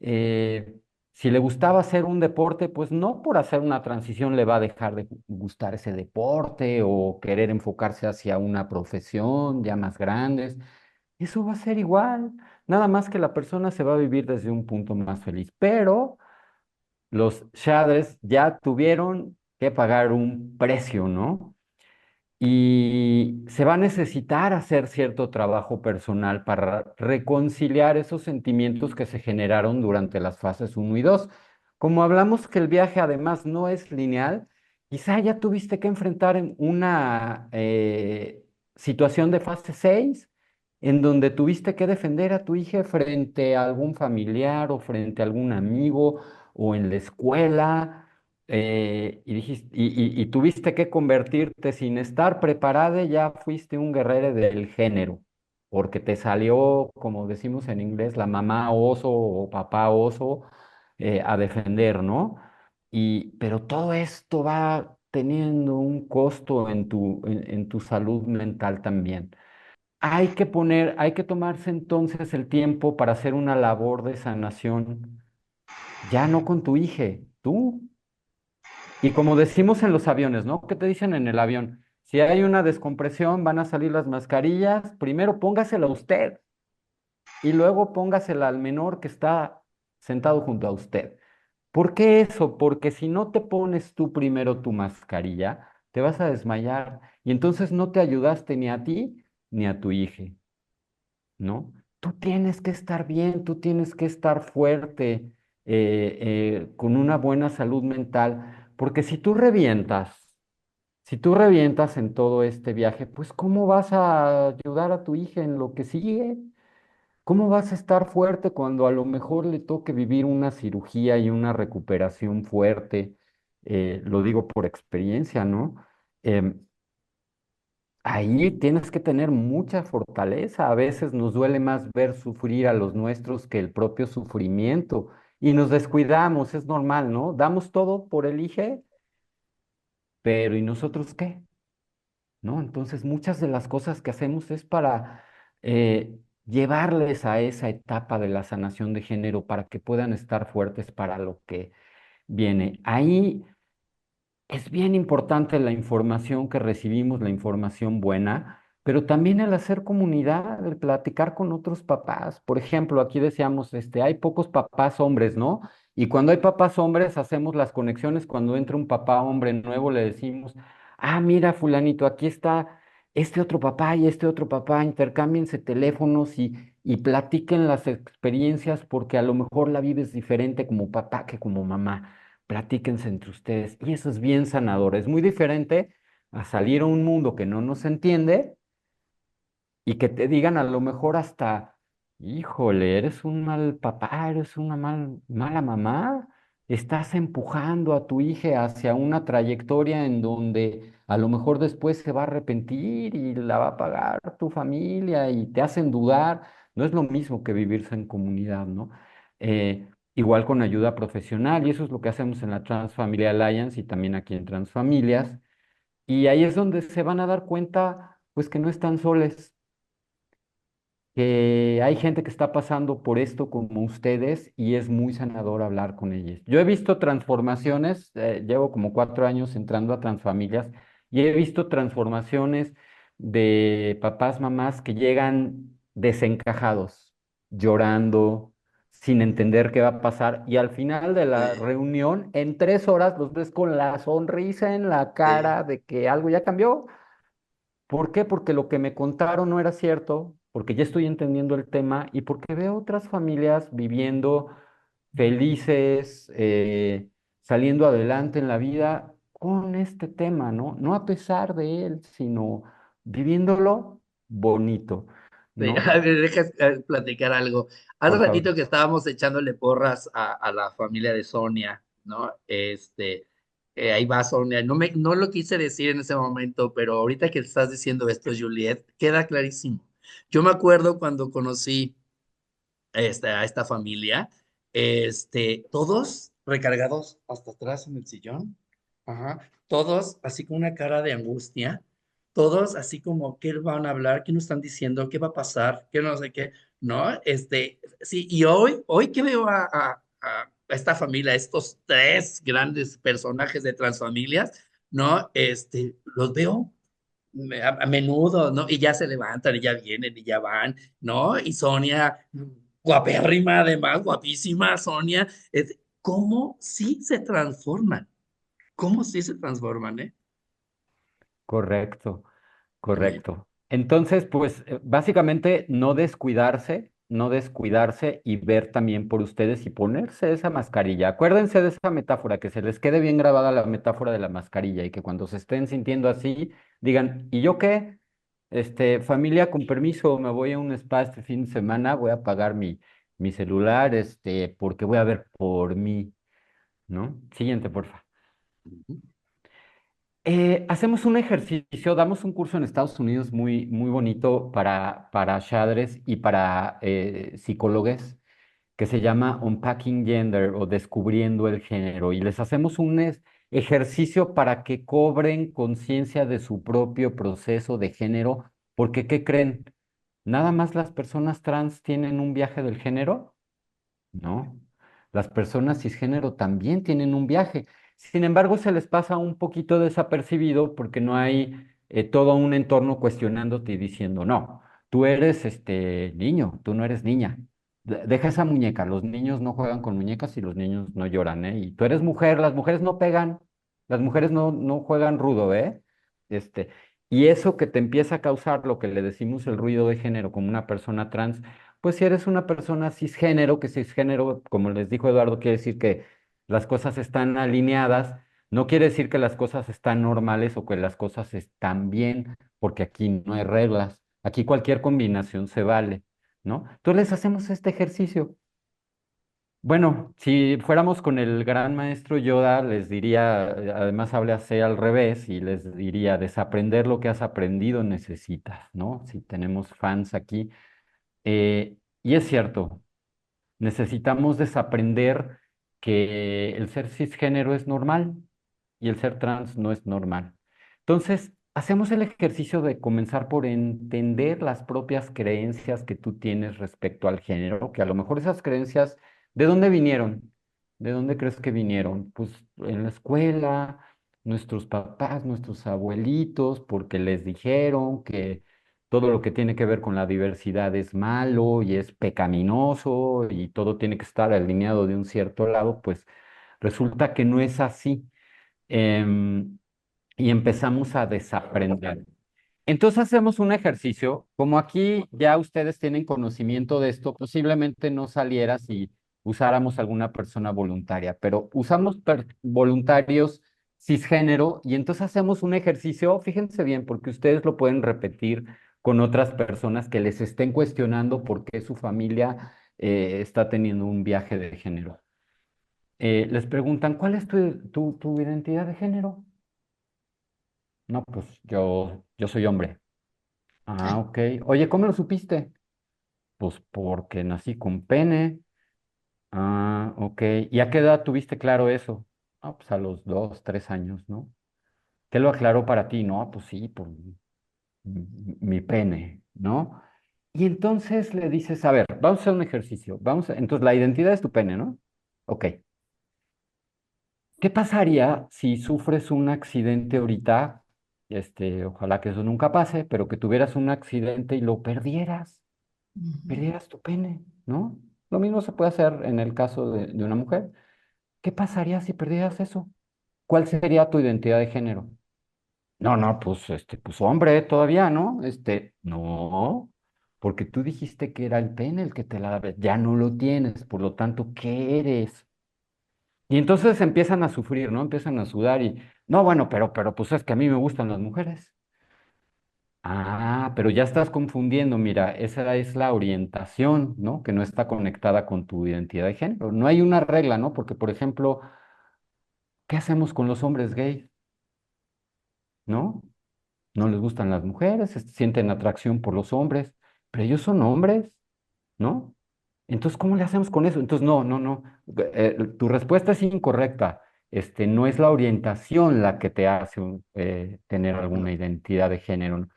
eh, si le gustaba hacer un deporte, pues no por hacer una transición le va a dejar de gustar ese deporte o querer enfocarse hacia una profesión ya más grandes. Eso va a ser igual, nada más que la persona se va a vivir desde un punto más feliz. Pero los shaders ya tuvieron que pagar un precio, ¿no? Y se va a necesitar hacer cierto trabajo personal para reconciliar esos sentimientos que se generaron durante las fases uno y 2. Como hablamos que el viaje además no es lineal, quizá ya tuviste que enfrentar en una situación de fase 6 en donde tuviste que defender a tu hija frente a algún familiar o frente a algún amigo o en la escuela y dijiste, y tuviste que convertirte sin estar preparada, ya fuiste un guerrero del género, porque te salió, como decimos en inglés, la mamá oso o papá oso a defender, ¿no? Pero todo esto va teniendo un costo en en tu salud mental también. Hay que tomarse entonces el tiempo para hacer una labor de sanación, ya no con tu hija, tú. Y como decimos en los aviones, ¿no? ¿Qué te dicen en el avión? Si hay una descompresión, van a salir las mascarillas, primero póngasela a usted y luego póngasela al menor que está sentado junto a usted. ¿Por qué eso? Porque si no te pones tú primero tu mascarilla, te vas a desmayar y entonces no te ayudaste ni a ti ni a tu hija, ¿no? Tú tienes que estar bien, tú tienes que estar fuerte, con una buena salud mental, porque si tú revientas en todo este viaje, pues ¿cómo vas a ayudar a tu hija en lo que sigue? ¿Cómo vas a estar fuerte cuando a lo mejor le toque vivir una cirugía y una recuperación fuerte? Lo digo por experiencia, ¿no? Em, Ahí tienes que tener mucha fortaleza. A veces nos duele más ver sufrir a los nuestros que el propio sufrimiento y nos descuidamos, es normal, ¿no? Damos todo por el hijo, pero ¿y nosotros qué? ¿No? Entonces, muchas de las cosas que hacemos es para llevarles a esa etapa de la sanación de género para que puedan estar fuertes para lo que viene. Ahí es bien importante la información que recibimos, la información buena, pero también el hacer comunidad, el platicar con otros papás. Por ejemplo, aquí decíamos, hay pocos papás hombres, ¿no? Y cuando hay papás hombres, hacemos las conexiones. Cuando entra un papá hombre nuevo, le decimos, ah, mira, fulanito, aquí está este otro papá y este otro papá, intercámbiense teléfonos y platiquen las experiencias porque a lo mejor la vives diferente como papá que como mamá. Platíquense entre ustedes. Y eso es bien sanador. Es muy diferente a salir a un mundo que no nos entiende y que te digan a lo mejor hasta, híjole, eres un mal papá, eres una mala mamá, estás empujando a tu hija hacia una trayectoria en donde a lo mejor después se va a arrepentir y la va a pagar tu familia y te hacen dudar. No es lo mismo que vivirse en comunidad, ¿no? Igual con ayuda profesional, y eso es lo que hacemos en la Transfamily Alliance y también aquí en Transfamilias. Y ahí es donde se van a dar cuenta, pues, que no están soles, que hay gente que está pasando por esto como ustedes y es muy sanador hablar con ellos. Yo he visto transformaciones, llevo como 4 años entrando a Transfamilias y he visto transformaciones de papás, mamás que llegan desencajados, llorando, sin entender qué va a pasar y al final de la Sí, reunión, en 3 horas, los ves con la sonrisa en la sí. cara de que algo ya cambió. ¿Por qué? Porque lo que me contaron no era cierto, porque ya estoy entendiendo el tema y porque veo otras familias viviendo felices, saliendo adelante en la vida con este tema, ¿no? No a pesar de él, sino viviéndolo bonito, Sí, ¿no? deja platicar algo. Hace Por favor. ratito que estábamos echándole porras a la familia de Sonia, ¿no? Ahí va Sonia. No lo quise decir en ese momento, pero ahorita que estás diciendo esto, Juliet, queda clarísimo. Yo me acuerdo cuando conocí a esta familia, todos recargados hasta atrás en el sillón, ajá, todos así con una cara de angustia, todos así como, ¿qué van a hablar? ¿Qué nos están diciendo? ¿Qué va a pasar? ¿Qué no sé qué? ¿No? Sí, y hoy que veo a esta familia, estos tres grandes personajes de Transfamilias, ¿no? Los veo a menudo, ¿no? Y ya se levantan y ya vienen y ya van, ¿no? Y Sonia, guapérrima además, guapísima Sonia, ¿cómo sí se transforman? ¿Cómo sí se transforman, eh? Correcto. Sí. Correcto. Entonces, pues básicamente no descuidarse, no descuidarse y ver también por ustedes y ponerse esa mascarilla. Acuérdense de esa metáfora, que se les quede bien grabada la metáfora de la mascarilla y que cuando se estén sintiendo así, digan, ¿y yo qué? Familia, con permiso, me voy a un spa este fin de semana, voy a apagar mi celular, porque voy a ver por mí, ¿no? Siguiente, porfa. Ujú. Hacemos un ejercicio, damos un curso en Estados Unidos muy, muy bonito para shadres y para psicólogos que se llama Unpacking Gender o Descubriendo el Género. Y les hacemos ejercicio para que cobren conciencia de su propio proceso de género, porque ¿qué creen? ¿Nada más las personas trans tienen un viaje del género? No, las personas cisgénero también tienen un viaje. Sin embargo, se les pasa un poquito desapercibido porque no hay todo un entorno cuestionándote y diciendo, no, tú eres niño, tú no eres niña. Deja esa muñeca, los niños no juegan con muñecas y los niños no lloran, ¿eh? Y tú eres mujer, las mujeres no pegan, las mujeres no juegan rudo, ¿eh? Este, y eso que te empieza a causar lo que le decimos el ruido de género como una persona trans, pues si eres una persona cisgénero, que cisgénero, como les dijo Eduardo, quiere decir que las cosas están alineadas, no quiere decir que las cosas están normales o que las cosas están bien, porque aquí no hay reglas, aquí cualquier combinación se vale, ¿no? Entonces les hacemos este ejercicio. Bueno, si fuéramos con el gran maestro Yoda, les diría, además habla así al revés, y les diría, desaprender lo que has aprendido necesitas, ¿no? Si tenemos fans aquí. Y es cierto, necesitamos desaprender que el ser cisgénero es normal y el ser trans no es normal. Entonces, hacemos el ejercicio de comenzar por entender las propias creencias que tú tienes respecto al género, que a lo mejor esas creencias, ¿de dónde vinieron? ¿De dónde crees que vinieron? Pues en la escuela, nuestros papás, nuestros abuelitos, porque les dijeron que todo lo que tiene que ver con la diversidad es malo y es pecaminoso y todo tiene que estar alineado de un cierto lado, pues resulta que no es así. Em, y empezamos a desaprender. Entonces hacemos un ejercicio, como aquí ya ustedes tienen conocimiento de esto, posiblemente no saliera si usáramos alguna persona voluntaria, pero usamos voluntarios cisgénero y entonces hacemos un ejercicio, fíjense bien, porque ustedes lo pueden repetir con otras personas que les estén cuestionando por qué su familia está teniendo un viaje de género. Les preguntan, ¿cuál es tu identidad de género? No, pues yo soy hombre. Ah, ok. Oye, ¿cómo lo supiste? Pues porque nací con pene. Ah, ok. ¿Y a qué edad tuviste claro eso? Ah, pues a los 2, 3 años, ¿no? ¿Qué lo aclaró para ti? No, pues sí, por mi pene, ¿no? Y entonces le dices, a ver, vamos a hacer un ejercicio. Entonces la identidad es tu pene, ¿no? Ok. ¿Qué pasaría si sufres un accidente ahorita? Ojalá que eso nunca pase, pero que tuvieras un accidente y lo perdieras. Ujú. Peleas tu pene, ¿no? Lo mismo se puede hacer en el caso de una mujer. ¿Qué pasaría si perdieras eso? ¿Cuál sería tu identidad de género? No, no, pues, pues hombre todavía, ¿no? No, porque tú dijiste que era el pene el que te la daba, ya no lo tienes, por lo tanto, ¿qué eres? Y entonces empiezan a sufrir, ¿no? Empiezan a sudar y, no, bueno, pero pues es que a mí me gustan las mujeres. Ah, pero ya estás confundiendo, mira, esa es la orientación, ¿no? Que no está conectada con tu identidad de género. No hay una regla, ¿no? Porque, por ejemplo, ¿qué hacemos con los hombres gays? ¿No? No les gustan las mujeres, sienten atracción por los hombres, pero ellos son hombres, ¿no? Entonces, ¿cómo le hacemos con eso? Entonces, no. Tu respuesta es incorrecta. No es la orientación la que te hace tener alguna identidad de género, ¿no?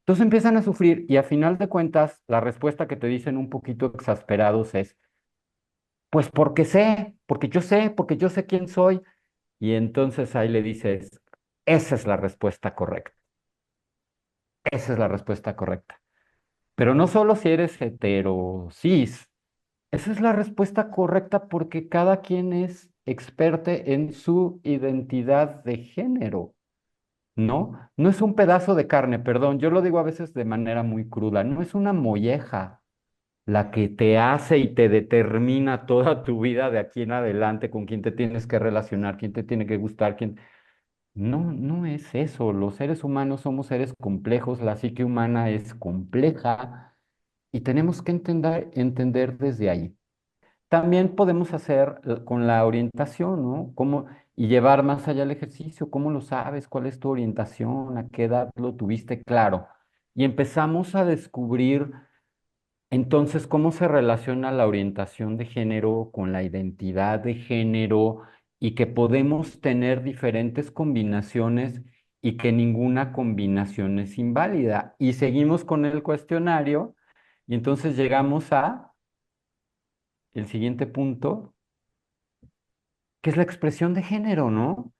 Entonces empiezan a sufrir y a final de cuentas la respuesta que te dicen un poquito exasperados es, pues porque yo sé quién soy. Y entonces ahí le dices, esa es la respuesta correcta, esa es la respuesta correcta. Pero no solo si eres hetero, cis, esa es la respuesta correcta porque cada quien es experte en su identidad de género. ¿No? No es un pedazo de carne, perdón, yo lo digo a veces de manera muy cruda, no es una molleja la que te hace y te determina toda tu vida de aquí en adelante, con quién te tienes que relacionar, quién te tiene que gustar, quién... No, no es eso. Los seres humanos somos seres complejos, la psique humana es compleja y tenemos que entender desde ahí. También podemos hacer con la orientación, ¿no? Y llevar más allá el ejercicio, ¿cómo lo sabes? ¿Cuál es tu orientación? ¿A qué edad lo tuviste claro? Y empezamos a descubrir entonces, ¿cómo se relaciona la orientación de género con la identidad de género y que podemos tener diferentes combinaciones y que ninguna combinación es inválida. Y seguimos con el cuestionario y entonces llegamos a el siguiente punto, que es la expresión de género, ¿no?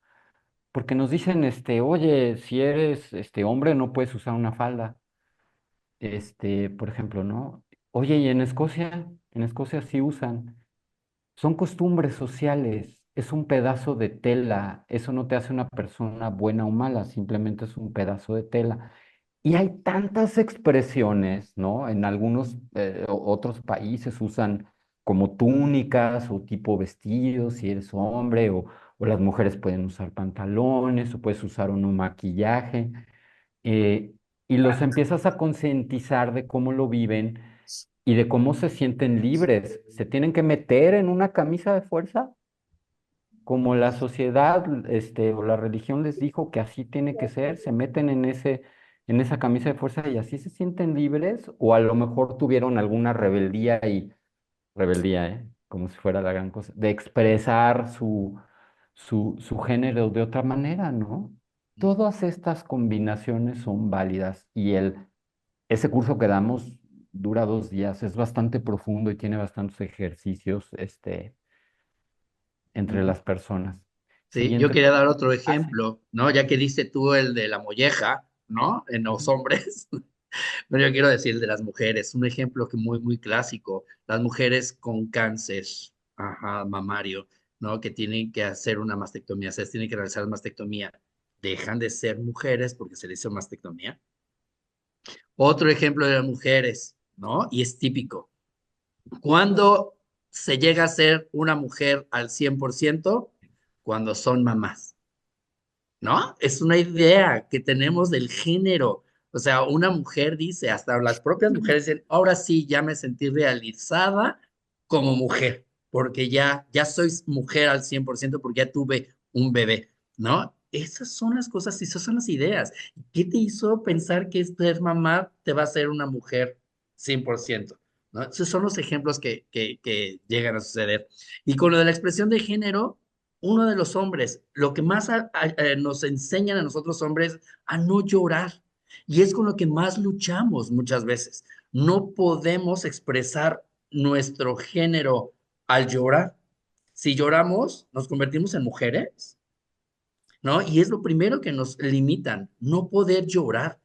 Porque nos dicen, oye, si eres hombre no puedes usar una falda. Por ejemplo, ¿no? Oye, y en Escocia sí usan. Son costumbres sociales, es un pedazo de tela, eso no te hace una persona buena o mala, simplemente es un pedazo de tela. Y hay tantas expresiones, ¿no? En algunos otros países usan como túnicas o tipo vestidos si eres hombre, o las mujeres pueden usar pantalones, o puedes usar un maquillaje, eh, y los empiezas a concientizar de cómo lo viven y de cómo se sienten libres. ¿Se tienen que meter en una camisa de fuerza? Como la sociedad, o la religión les dijo que así tiene que ser, se meten en esa camisa de fuerza y así se sienten libres, o a lo mejor tuvieron alguna rebeldía, ¿eh? Como si fuera la gran cosa, de expresar su género de otra manera, ¿no? Todas estas combinaciones son válidas y ese curso que damos dura 2 días, es bastante profundo y tiene bastantes ejercicios, entre Ujú. las personas. Sí, yo Siguiente quería dar punto. otro Ah, sí. ejemplo, ¿no? Ya que diste tú el de la molleja, ¿no? En los hombres. Pero yo quiero decir el de las mujeres, un ejemplo que muy clásico, las mujeres con cáncer, ajá, mamario, ¿no? Que tienen que hacer una mastectomía, o sea, tienen que realizar mastectomía, dejan de ser mujeres porque se les hizo mastectomía. Otro ejemplo de las mujeres, ¿no? Y es típico. ¿Cuándo se llega a ser una mujer al 100%? Cuando son mamás. ¿No? Es una idea que tenemos del género. O sea, una mujer dice, hasta las propias mujeres dicen, ahora sí, ya me sentí realizada como mujer, porque ya soy mujer al 100% porque ya tuve un bebé, ¿no? Esas son las cosas y esas son las ideas. ¿Qué te hizo pensar que ser mamá te va a hacer una mujer 100%? ¿No? Esos son los ejemplos que llegan a suceder. Y con lo de la expresión de género, uno de los hombres, lo que más nos enseñan a nosotros hombres a no llorar. Y es con lo que más luchamos muchas veces. No podemos expresar nuestro género al llorar. Si lloramos, nos convertimos en mujeres, ¿no? Y es lo primero que nos limitan, no poder llorar,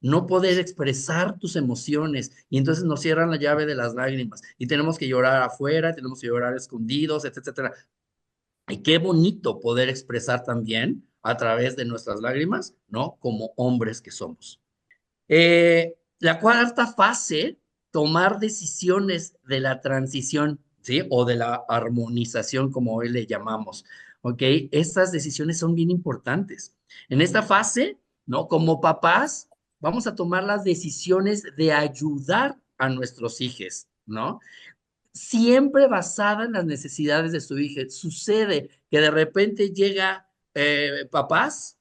no poder expresar tus emociones. Y entonces nos cierran la llave de las lágrimas y tenemos que llorar afuera, tenemos que llorar escondidos, etcétera. Y qué bonito poder expresar también a través de nuestras lágrimas, ¿no? Como hombres que somos. La cuarta fase, tomar decisiones de la transición, ¿sí? O de la armonización, como hoy le llamamos, ¿ok? Estas decisiones son bien importantes. En esta fase, ¿no? Como papás, vamos a tomar las decisiones de ayudar a nuestros hijos, ¿no? Siempre basada en las necesidades de su hija. Sucede que de repente llega papás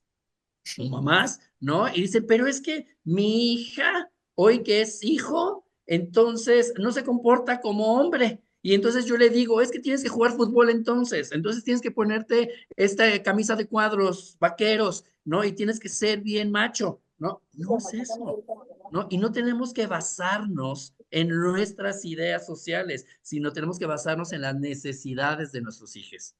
o mamás, ¿no? Y dicen, pero es que mi hija, hoy que es hijo, entonces no se comporta como hombre. Y entonces yo le digo, es que tienes que jugar fútbol entonces tienes que ponerte esta camisa de cuadros, vaqueros, ¿no? Y tienes que ser bien macho, ¿no? No es eso, ¿no? Y no tenemos que basarnos en nuestras ideas sociales, sino tenemos que basarnos en las necesidades de nuestros hijos.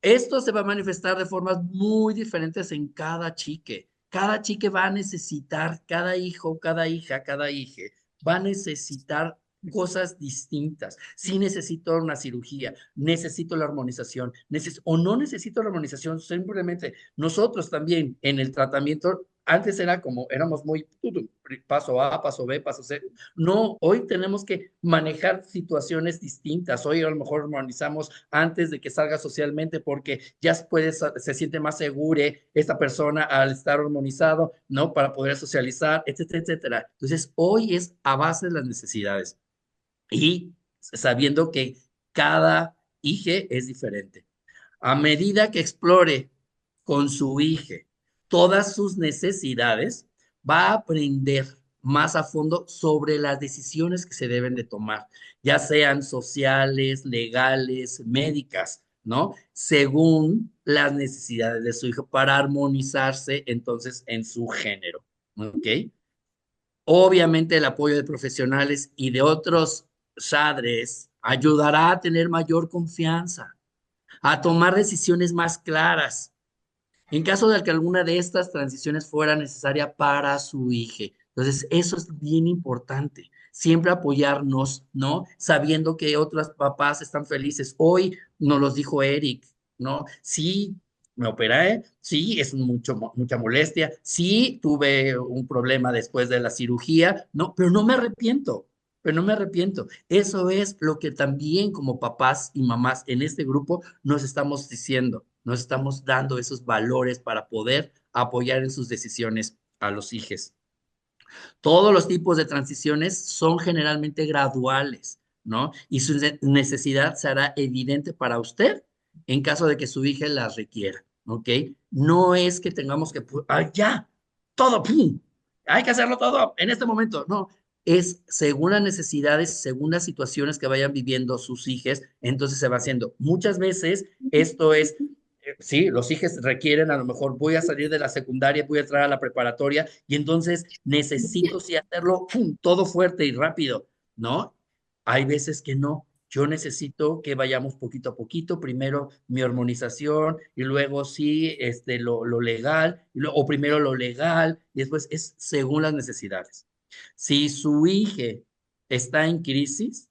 Esto se va a manifestar de formas muy diferentes en cada chique. Cada chique va a necesitar, cada hijo, cada hija, cada hije, va a necesitar cosas distintas. Si necesito una cirugía, necesito la armonización, o no necesito la armonización, simplemente nosotros también en el tratamiento, antes era como, éramos muy paso A, paso B, paso C. No, hoy tenemos que manejar situaciones distintas. Hoy a lo mejor armonizamos antes de que salga socialmente porque ya puede, se siente más segure esta persona al estar hormonizado, ¿no? Para poder socializar, etcétera, etcétera. Entonces, hoy es a base de las necesidades y sabiendo que cada hija es diferente. A medida que explore con su hija todas sus necesidades, va a aprender más a fondo sobre las decisiones que se deben de tomar, ya sean sociales, legales, médicas, ¿no? Según las necesidades de su hijo para armonizarse entonces en su género, ¿ok? Obviamente el apoyo de profesionales y de otros padres ayudará a tener mayor confianza, a tomar decisiones más claras en caso de que alguna de estas transiciones fuera necesaria para su hija. Entonces, eso es bien importante. Siempre apoyarnos, ¿no? Sabiendo que otros papás están felices. Hoy nos los dijo Eric, ¿no? Sí, me operé, sí, es mucha molestia, sí, tuve un problema después de la cirugía, no, pero no me arrepiento. Pero no me arrepiento. Eso es lo que también como papás y mamás en este grupo nos estamos diciendo, nos estamos dando esos valores para poder apoyar en sus decisiones a los hijos. Todos los tipos de transiciones son generalmente graduales, ¿no? Y su necesidad será evidente para usted en caso de que su hija las requiera, ¿ok? No es que tengamos que, ¡ah, ya! Todo, ¡pum! Hay que hacerlo todo en este momento, no. Es según las necesidades, según las situaciones que vayan viviendo sus hijos, entonces se va haciendo. Muchas veces esto es sí, los hijos requieren, a lo mejor voy a salir de la secundaria, voy a entrar a la preparatoria y entonces necesito sí hacerlo ¡pum! Todo fuerte y rápido, ¿no? Hay veces que no. Yo necesito que vayamos poquito a poquito, primero mi hormonización y luego sí lo legal, o primero lo legal y después es según las necesidades. Si su hija está en crisis,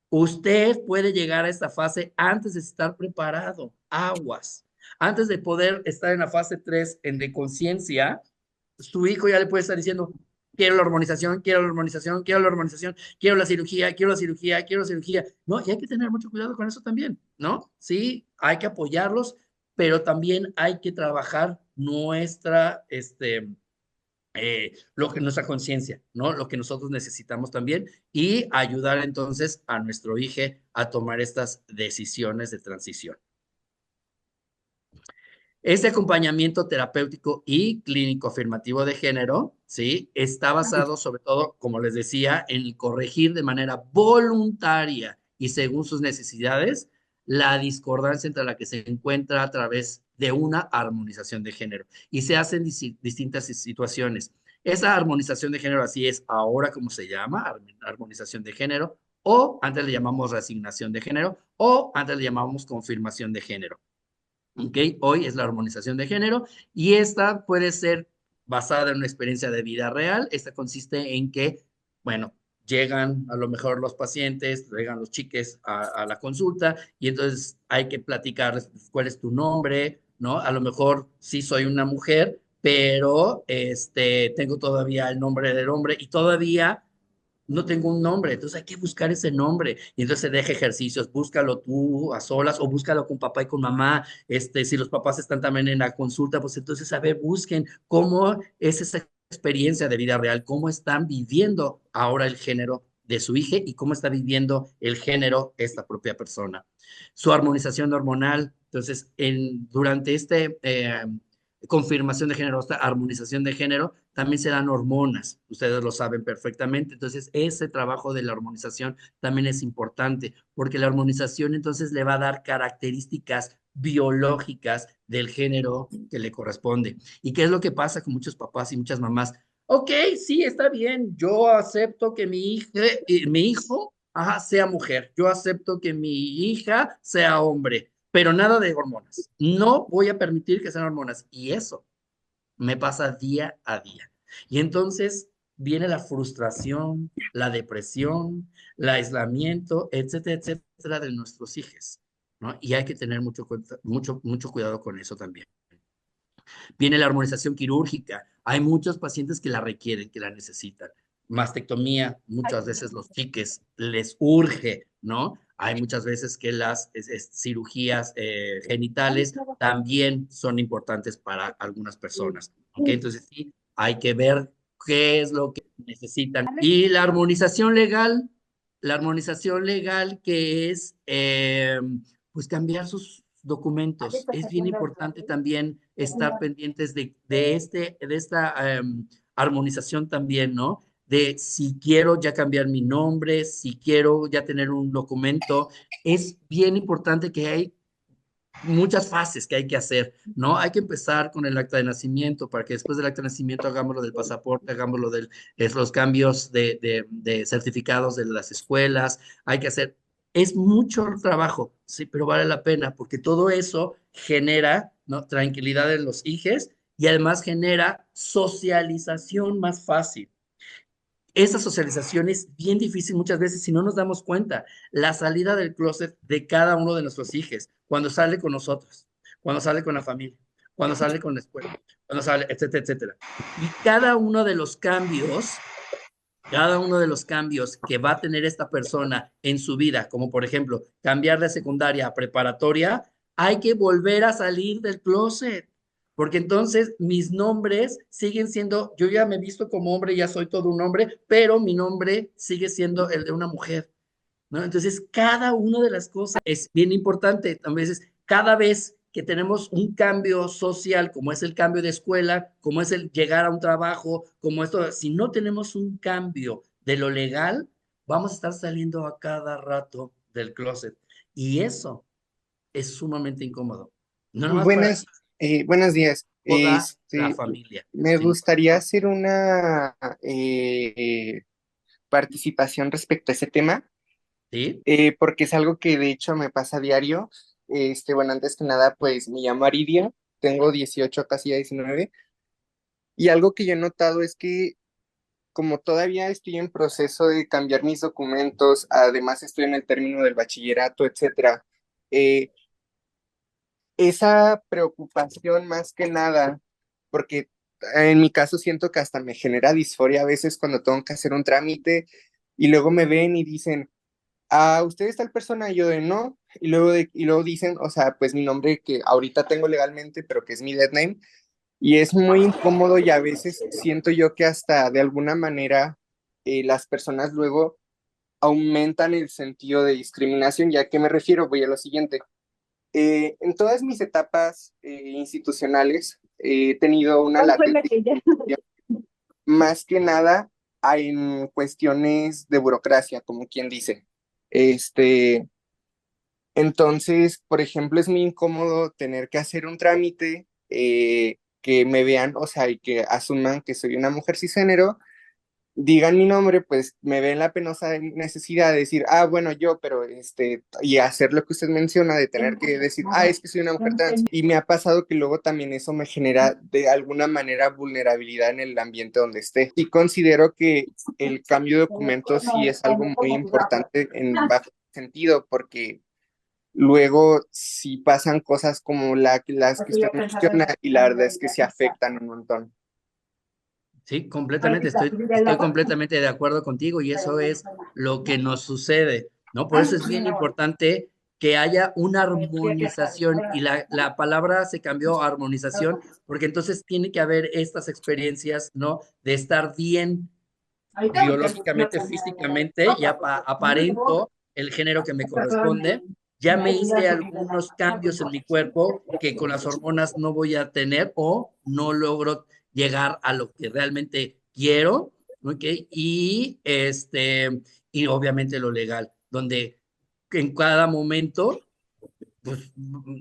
usted puede llegar a esta fase antes de estar preparado, aguas. Antes de poder estar en la fase 3 de conciencia, su hijo ya le puede estar diciendo, quiero la hormonización, quiero la hormonización, quiero la hormonización, quiero la cirugía, quiero la cirugía, quiero la cirugía. No, y hay que tener mucho cuidado con eso también, ¿no? Sí, hay que apoyarlos, pero también hay que trabajar lo que nuestra conciencia, ¿no? Lo que nosotros necesitamos también y ayudar entonces a nuestro hijo a tomar estas decisiones de transición. Este acompañamiento terapéutico y clínico afirmativo de género, ¿sí? Está basado sobre todo, como les decía, en corregir de manera voluntaria y según sus necesidades la discordancia entre la que se encuentra a través de una armonización de género. Y se hacen distintas situaciones. Esa armonización de género así es ahora como se llama, armonización de género, o antes le llamamos reasignación de género, o antes le llamamos confirmación de género. ¿Ok? Hoy es la armonización de género y esta puede ser basada en una experiencia de vida real. Esta consiste en que, bueno, llegan a lo mejor los pacientes, llegan los chiques a la consulta y entonces hay que platicarles cuál es tu nombre, ¿no? A lo mejor sí soy una mujer, pero tengo todavía el nombre del hombre y todavía no tengo un nombre, entonces hay que buscar ese nombre. Y entonces se deja ejercicios, búscalo tú a solas o búscalo con papá y con mamá. Si los papás están también en la consulta, pues entonces, a ver, busquen cómo es esa experiencia de vida real, cómo están viviendo ahora el género de su hija y cómo está viviendo el género esta propia persona. Su armonización hormonal, entonces, durante confirmación de género, esta armonización de género, también se dan hormonas, ustedes lo saben perfectamente, entonces ese trabajo de la hormonización también es importante, porque la hormonización entonces le va a dar características biológicas del género que le corresponde. ¿Y qué es lo que pasa con muchos papás y muchas mamás? Ok, sí, está bien, yo acepto que mi hijo, ajá, sea mujer, yo acepto que mi hija sea hombre, pero nada de hormonas. No voy a permitir que sean hormonas. Y eso me pasa día a día. Y entonces viene la frustración, la depresión, el aislamiento, etcétera, etcétera, de nuestros hijos, ¿no? Y hay que tener mucho cuidado con eso también. Viene la armonización quirúrgica. Hay muchos pacientes que la requieren, que la necesitan. Mastectomía, muchas veces los chiques les urge, ¿no? Hay muchas veces que las cirugías genitales también son importantes para algunas personas, ¿ok? Entonces sí, hay que ver qué es lo que necesitan. Y la armonización legal que es pues cambiar sus documentos. Es bien importante también estar pendientes de esta armonización también, ¿no? De si quiero ya cambiar mi nombre, si quiero ya tener un documento, es bien importante que hay muchas fases que hay que hacer, ¿no? Hay que empezar con el acta de nacimiento para que después del acta de nacimiento hagamos lo del pasaporte, hagamos lo de los cambios de certificados de las escuelas, hay que hacer, es mucho trabajo, sí, pero vale la pena porque todo eso genera, ¿no? Tranquilidad en los hijos y además genera socialización más fácil. Esa socialización es bien difícil muchas veces si no nos damos cuenta. La salida del closet de cada uno de nuestros hijos, cuando sale con nosotros, cuando sale con la familia, cuando sale con la escuela, cuando sale, etcétera, etcétera. Y cada uno de los cambios que va a tener esta persona en su vida, como por ejemplo cambiar de secundaria a preparatoria, hay que volver a salir del closet, porque entonces mis nombres siguen siendo, yo ya me he visto como hombre, ya soy todo un hombre, pero mi nombre sigue siendo el de una mujer, ¿no? Entonces, cada una de las cosas es bien importante. A veces, cada vez que tenemos un cambio social, como es el cambio de escuela, como es el llegar a un trabajo, como esto, si no tenemos un cambio de lo legal, vamos a estar saliendo a cada rato del closet. Y eso es sumamente incómodo. No nomás para ti, Buenos días. toda la familia, Me ¿sí? gustaría hacer una participación respecto a ese tema, ¿Sí? porque es algo que de hecho me pasa a diario. Bueno, antes que nada, pues me llamo Aridia, tengo 18, casi ya 19, y algo que yo he notado es que como todavía estoy en proceso de cambiar mis documentos, además estoy en el término del bachillerato, etcétera, eh, esa preocupación más que nada, porque en mi caso siento que hasta me genera disforia a veces cuando tengo que hacer un trámite y luego me ven y dicen, usted es tal persona, y yo de no, y luego dicen, o sea, pues mi nombre que ahorita tengo legalmente, pero que es mi dead name, y es muy incómodo y a veces siento yo que hasta de alguna manera las personas luego aumentan el sentido de discriminación. ¿Ya a qué me refiero? Voy a lo siguiente. En todas mis etapas institucionales he tenido una latente discriminación, más que nada en cuestiones de burocracia, como quien dice. Este, entonces, por ejemplo, es muy incómodo tener que hacer un trámite, que me vean, o sea, y que asuman que soy una mujer cisgénero, digan mi nombre, pues me ven la penosa necesidad de decir, bueno, yo, pero y hacer lo que usted menciona, de tener que decir, es que soy una mujer trans. Y me ha pasado que luego también eso me genera de alguna manera vulnerabilidad en el ambiente donde esté. Y considero que el cambio de documentos sí es algo muy importante en bajo sentido, porque luego sí pasan cosas como las que usted menciona y la verdad es que se afectan un montón. Sí, completamente, estoy completamente de acuerdo contigo y eso es lo que nos sucede, ¿no? Por eso es bien importante que haya una armonización y la palabra se cambió a armonización porque entonces tiene que haber estas experiencias, ¿no? De estar bien biológicamente, físicamente, ya aparento el género que me corresponde, ya me hice algunos cambios en mi cuerpo que con las hormonas no voy a tener o no logro llegar a lo que realmente quiero, ¿ok? Y obviamente lo legal, donde en cada momento, pues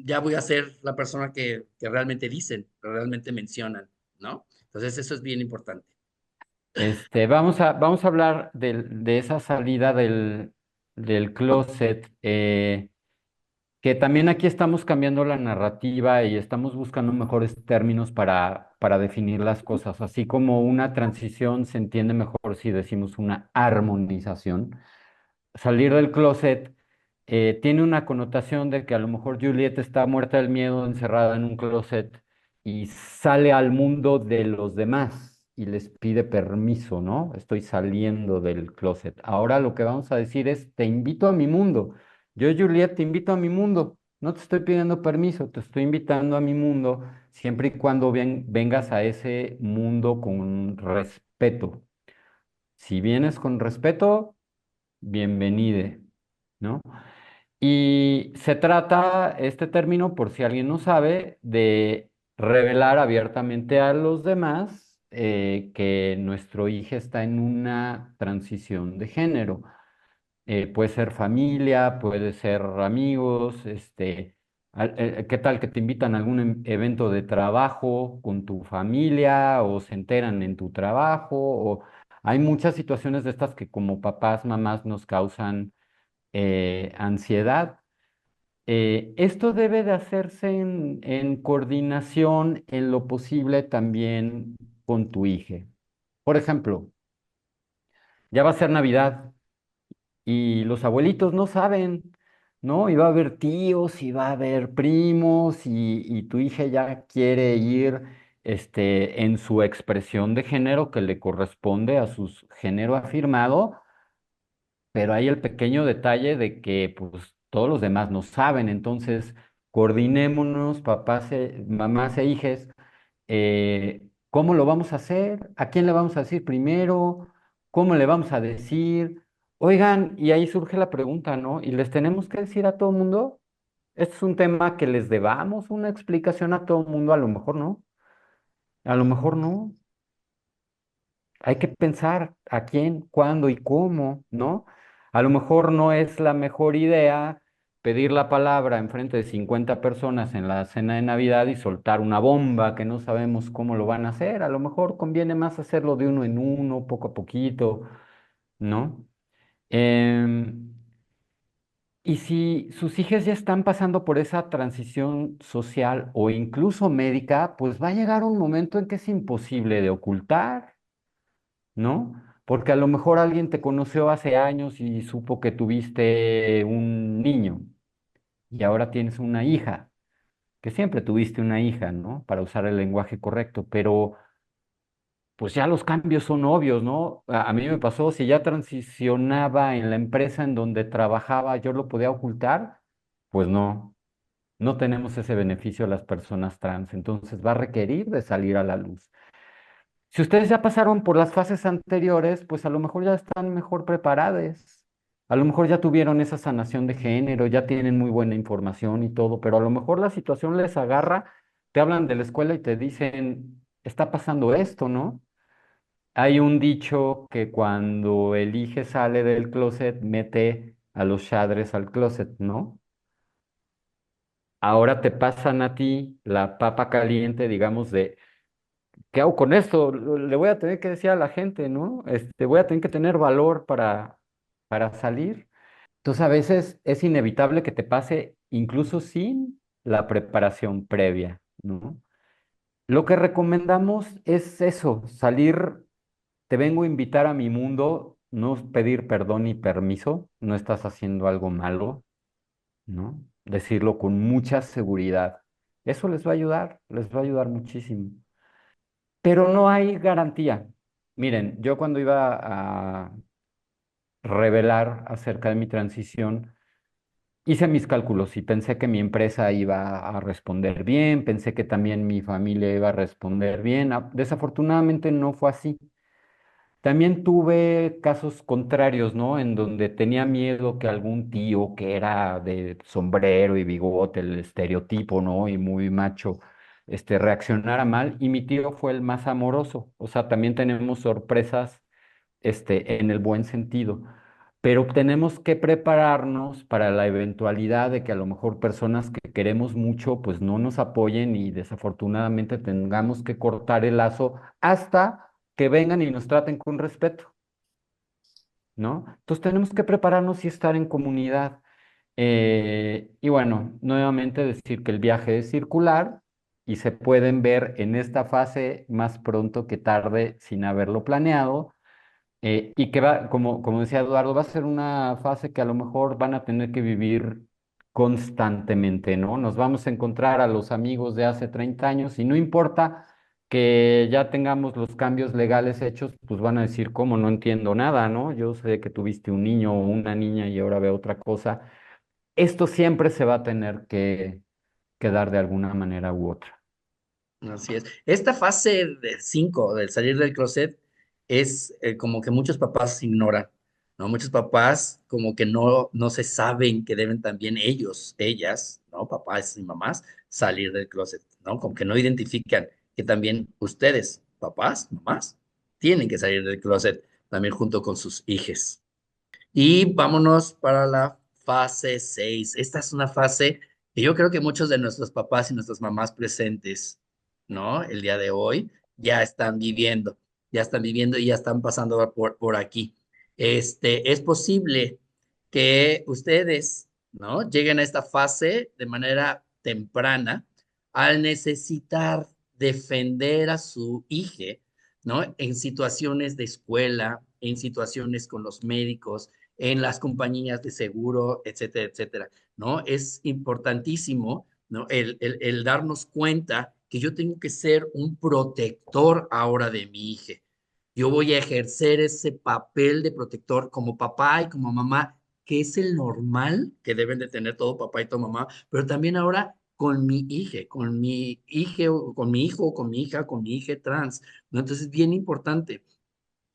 ya voy a ser la persona que realmente dicen, que realmente mencionan, ¿no? Entonces eso es bien importante. Vamos a hablar de esa salida del closet, que también aquí estamos cambiando la narrativa y estamos buscando mejores términos para definir las cosas, así como una transición se entiende mejor si decimos una armonización. Salir del closet tiene una connotación de que a lo mejor Juliet está muerta del miedo, encerrada en un closet y sale al mundo de los demás y les pide permiso, ¿no? Estoy saliendo del closet. Ahora lo que vamos a decir es, te invito a mi mundo. Yo, Juliet, te invito a mi mundo. No te estoy pidiendo permiso, te estoy invitando a mi mundo siempre y cuando vengas a ese mundo con respeto. Si vienes con respeto, bienvenide, ¿no? Y se trata, este término, por si alguien no sabe, de revelar abiertamente a los demás que nuestro hijo está en una transición de género. Puede ser familia, puede ser amigos, ¿Qué tal que te invitan a algún evento de trabajo con tu familia o se enteran en tu trabajo? O hay muchas situaciones de estas que como papás, mamás nos causan ansiedad. Esto debe de hacerse en coordinación en lo posible también con tu hija. Por ejemplo, ya va a ser Navidad y los abuelitos no saben, ¿no? Y va a haber tíos y va a haber primos y tu hija ya quiere ir en su expresión de género que le corresponde a su género afirmado, pero hay el pequeño detalle de que pues todos los demás no saben, entonces coordinémonos, papás, mamás e hijes, ¿cómo lo vamos a hacer? ¿A quién le vamos a decir primero? ¿Cómo le vamos a decir? Oigan, y ahí surge la pregunta, ¿no? ¿Y les tenemos que decir a todo el mundo? ¿Este es un tema que les debamos una explicación a todo el mundo? A lo mejor no, a lo mejor no. Hay que pensar a quién, cuándo y cómo, ¿no? A lo mejor no es la mejor idea pedir la palabra en frente de 50 personas en la cena de Navidad y soltar una bomba que no sabemos cómo lo van a hacer. A lo mejor conviene más hacerlo de uno en uno, poco a poquito, ¿no? Em, y si sus hijas ya están pasando por esa transición social o incluso médica, pues va a llegar un momento en que es imposible de ocultar, ¿no? Porque a lo mejor alguien te conoció hace años y supo que tuviste un niño y ahora tienes una hija, que siempre tuviste una hija, ¿no? Para usar el lenguaje correcto, pero pues ya los cambios son obvios, ¿no? A mí me pasó, si ya transicionaba en la empresa en donde trabajaba, yo lo podía ocultar, pues no, no tenemos ese beneficio las personas trans, entonces va a requerir de salir a la luz. Si ustedes ya pasaron por las fases anteriores, pues a lo mejor ya están mejor preparados. A lo mejor ya tuvieron esa sanación de género, ya tienen muy buena información y todo, pero a lo mejor la situación les agarra, te hablan de la escuela y te dicen, está pasando esto, ¿no? Hay un dicho que cuando el hijo sale del closet, mete a los padres al closet, ¿no? Ahora te pasan a ti la papa caliente, digamos, de ¿qué hago con esto? Le voy a tener que decir a la gente, ¿no? Voy a tener que tener valor para salir. Entonces, a veces es inevitable que te pase incluso sin la preparación previa, ¿no? Lo que recomendamos es eso, salir, te vengo a invitar a mi mundo, no pedir perdón ni permiso, no estás haciendo algo malo, ¿no? Decirlo con mucha seguridad. Eso les va a ayudar muchísimo. Pero no hay garantía. Miren, yo cuando iba a revelar acerca de mi transición, hice mis cálculos y pensé que mi empresa iba a responder bien, pensé que también mi familia iba a responder bien. Desafortunadamente no fue así. También tuve casos contrarios, ¿no? En donde tenía miedo que algún tío que era de sombrero y bigote, el estereotipo, ¿no? Y muy macho, reaccionara mal. Y mi tío fue el más amoroso. O sea, también tenemos sorpresas, en el buen sentido. Pero tenemos que prepararnos para la eventualidad de que a lo mejor personas que queremos mucho, pues no nos apoyen y desafortunadamente tengamos que cortar el lazo hasta que vengan y nos traten con respeto, ¿no? Entonces tenemos que prepararnos y estar en comunidad. Y bueno, nuevamente decir que el viaje es circular y se pueden ver en esta fase más pronto que tarde sin haberlo planeado. Y que va, como decía Eduardo, va a ser una fase que a lo mejor van a tener que vivir constantemente, ¿no? Nos vamos a encontrar a los amigos de hace 30 años y no importa que ya tengamos los cambios legales hechos, pues van a decir, ¿cómo? No entiendo nada, ¿no? Yo sé que tuviste un niño o una niña y ahora veo otra cosa. Esto siempre se va a tener que dar de alguna manera u otra. Así es. Esta fase de 5 del salir del closet es como que muchos papás ignoran, ¿no? Muchos papás como que no se saben que deben también ellos, ellas, ¿no? Papás y mamás, salir del closet, ¿no? Como que no identifican que también ustedes, papás, mamás, tienen que salir del closet también junto con sus hijos. Y vámonos para la fase 6. Esta es una fase Y yo creo que muchos de nuestros papás y nuestras mamás presentes, ¿no? El día de hoy ya están viviendo y ya están pasando por aquí. Es posible que ustedes, ¿no? Lleguen a esta fase de manera temprana al necesitar defender a su hija, ¿no? En situaciones de escuela, en situaciones con los médicos, en las compañías de seguro, etcétera, etcétera. ¿No? Es importantísimo, ¿no? El darnos cuenta que yo tengo que ser un protector ahora de mi hija. Yo voy a ejercer ese papel de protector como papá y como mamá, que es el normal que deben de tener todo papá y toda mamá, pero también ahora con mi hija, con mi hijo, con mi hija, con mi hija trans, ¿no? Entonces es bien importante.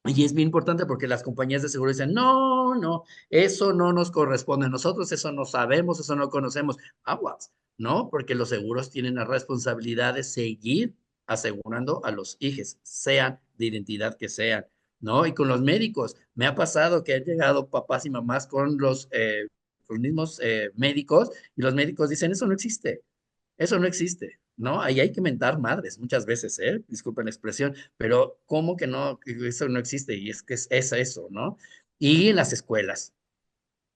Y es bien importante porque las compañías de seguro dicen, no, no, eso no nos corresponde a nosotros, eso no sabemos, eso no conocemos. Aguas, ¿no? Porque los seguros tienen la responsabilidad de seguir asegurando a los hijos, sean de identidad que sean, ¿no? Y con los médicos, me ha pasado que han llegado papás y mamás con los mismos médicos y los médicos dicen, eso no existe. Eso no existe, ¿no? Ahí hay que mentar madres muchas veces, ¿eh? Disculpen la expresión, pero ¿cómo que no? Que eso no existe y es que es eso, ¿no? Y en las escuelas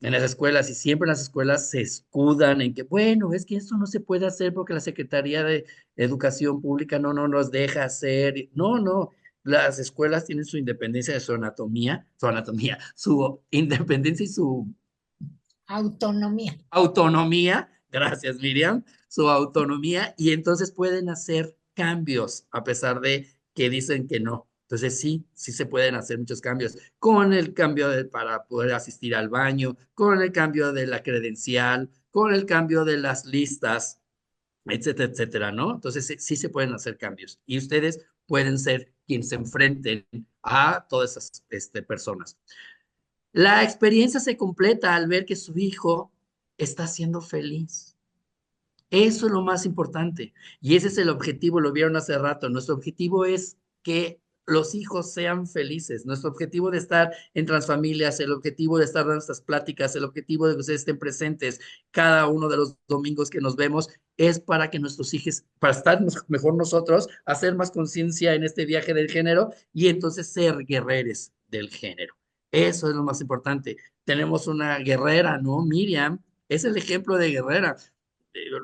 y siempre en las escuelas se escudan en que, bueno, es que eso no se puede hacer porque la Secretaría de Educación Pública no nos deja hacer. No, no, las escuelas tienen su independencia de su independencia y su Autonomía. autonomía, gracias Miriam, su autonomía y entonces pueden hacer cambios a pesar de que dicen que no. Entonces sí, sí se pueden hacer muchos cambios con el cambio para poder asistir al baño, con el cambio de la credencial, con el cambio de las listas, etcétera, etcétera, ¿no? Entonces sí, sí se pueden hacer cambios y ustedes pueden ser quienes se enfrenten a todas esas personas. La experiencia se completa al ver que su hijo está siendo feliz. Eso es lo más importante. Y ese es el objetivo, lo vieron hace rato. Nuestro objetivo es que los hijos sean felices. Nuestro objetivo de estar en Transfamilias, el objetivo de estar en nuestras pláticas, el objetivo de que ustedes estén presentes cada uno de los domingos que nos vemos, es para que nuestros hijos, para estar mejor nosotros, hacer más conciencia en este viaje del género y entonces ser guerreros del género. Eso es lo más importante. Tenemos una guerrera, ¿no? Miriam es el ejemplo de guerrera.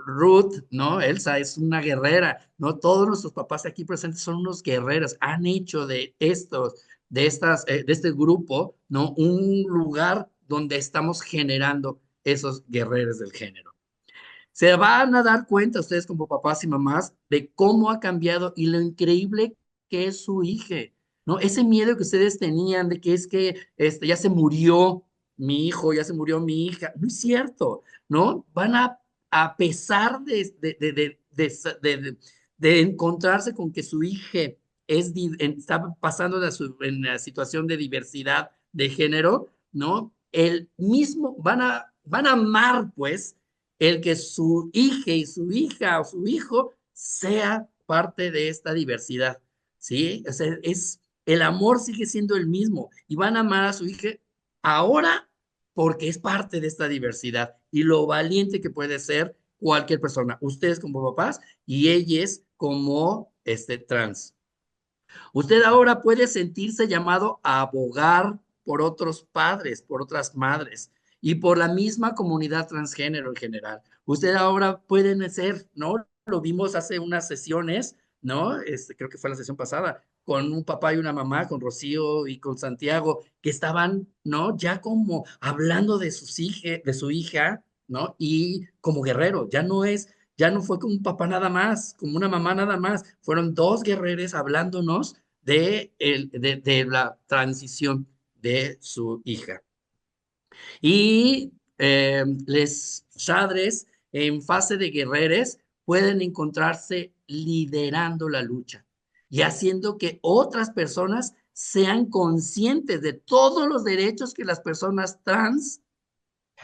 Ruth, ¿no? Elsa es una guerrera, ¿no? Todos nuestros papás aquí presentes son unos guerreros, han hecho de este grupo, ¿no? Un lugar donde estamos generando esos guerreros del género. Se van a dar cuenta ustedes como papás y mamás de cómo ha cambiado y lo increíble que es su hija, ¿no? Ese miedo que ustedes tenían de que es que ya se murió mi hijo, ya se murió mi hija, no es cierto, ¿no? Van a pesar de encontrarse con que su hija está pasando en la situación de diversidad de género, ¿no? El mismo, van a amar, pues, el que su hija y su hija o su hijo sea parte de esta diversidad, ¿sí? O sea, el amor sigue siendo el mismo y van a amar a su hija ahora porque es parte de esta diversidad y lo valiente que puede ser cualquier persona, ustedes como papás y ellas como trans. Usted ahora puede sentirse llamado a abogar por otros padres, por otras madres y por la misma comunidad transgénero en general. Usted ahora puede ser, ¿no? Lo vimos hace unas sesiones, ¿no? Creo que fue la sesión pasada, con un papá y una mamá, con Rocío y con Santiago, que estaban, ¿no? Ya como hablando de su hija, ¿no? Y como guerrero, ya no fue como un papá nada más, como una mamá nada más, fueron dos guerreros hablándonos de la transición de su hija. Y les padres en fase de guerreres pueden encontrarse liderando la lucha y haciendo que otras personas sean conscientes de todos los derechos que las personas trans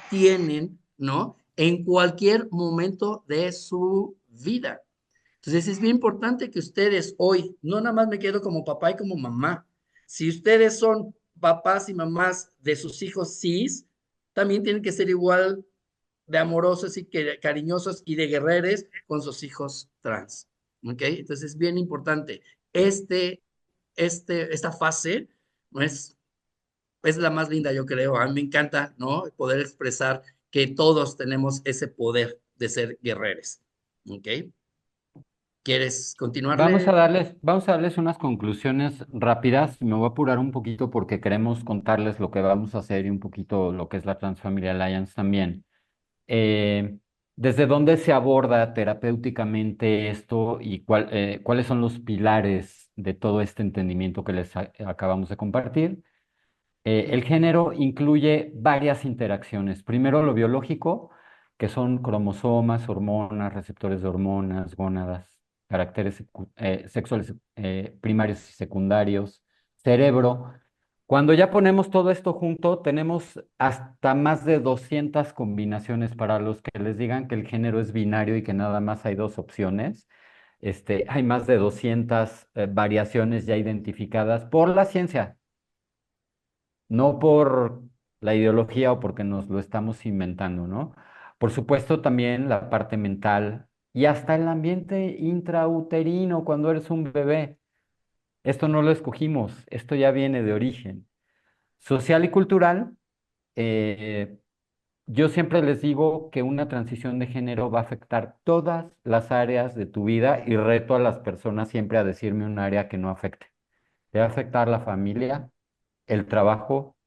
tienen, ¿no? En cualquier momento de su vida. Entonces es bien importante que ustedes hoy, no nada más me quedo como papá y como mamá, si ustedes son papás y mamás de sus hijos cis, también tienen que ser igual de amorosos y cariñosos y de guerreros con sus hijos trans. ¿Ok? Entonces es bien importante. Esta fase no es la más linda, yo creo. A mí me encanta, ¿no? Poder expresar que todos tenemos ese poder de ser guerreros. ¿Ok? ¿Quieres continuarle? Vamos a darles unas conclusiones rápidas. Me voy a apurar un poquito porque queremos contarles lo que vamos a hacer y un poquito lo que es la Transfamily Alliance también. Eh, ¿Desde dónde se aborda terapéuticamente esto y cuáles son los pilares de todo este entendimiento que les acabamos de compartir? El género incluye varias interacciones. Primero, lo biológico, que son cromosomas, hormonas, receptores de hormonas, gónadas, caracteres sexuales primarios y secundarios, cerebro. Cuando ya ponemos todo esto junto, tenemos hasta más de 200 combinaciones para los que les digan que el género es binario y que nada más hay dos opciones. Hay más de 200 variaciones ya identificadas por la ciencia, no por la ideología o porque nos lo estamos inventando, ¿no? Por supuesto, también la parte mental y hasta el ambiente intrauterino cuando eres un bebé. Esto no lo escogimos, esto ya viene de origen. Social y cultural, eh, yo siempre les digo que una transición de género va a afectar todas las áreas de tu vida y reto a las personas siempre a decirme un área que no afecte. Te va a afectar la familia, el trabajo,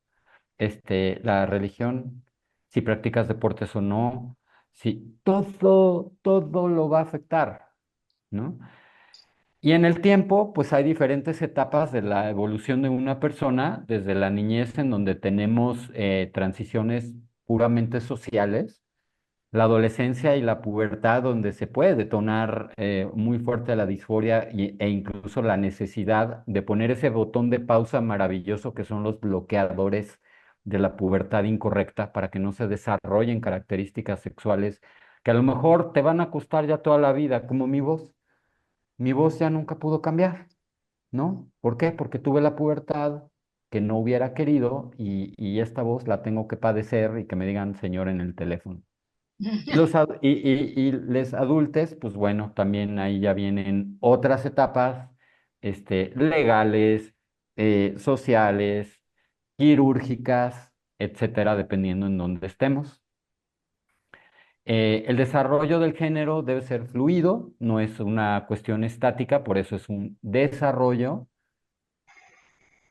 la religión, si practicas deportes o no, si todo lo va a afectar, ¿no? Y en el tiempo, pues hay diferentes etapas de la evolución de una persona, desde la niñez en donde tenemos transiciones puramente sociales, la adolescencia y la pubertad, donde se puede detonar muy fuerte la disforia e incluso la necesidad de poner ese botón de pausa maravilloso que son los bloqueadores de la pubertad incorrecta para que no se desarrollen características sexuales que a lo mejor te van a costar ya toda la vida, como mi voz. Mi voz ya nunca pudo cambiar, ¿no? ¿Por qué? Porque tuve la pubertad que no hubiera querido y esta voz la tengo que padecer y que me digan señor en el teléfono. Y les adultes, pues bueno, también ahí ya vienen otras etapas, legales, sociales, quirúrgicas, etcétera, dependiendo en dónde estemos. El desarrollo del género debe ser fluido, no es una cuestión estática, por eso es un desarrollo.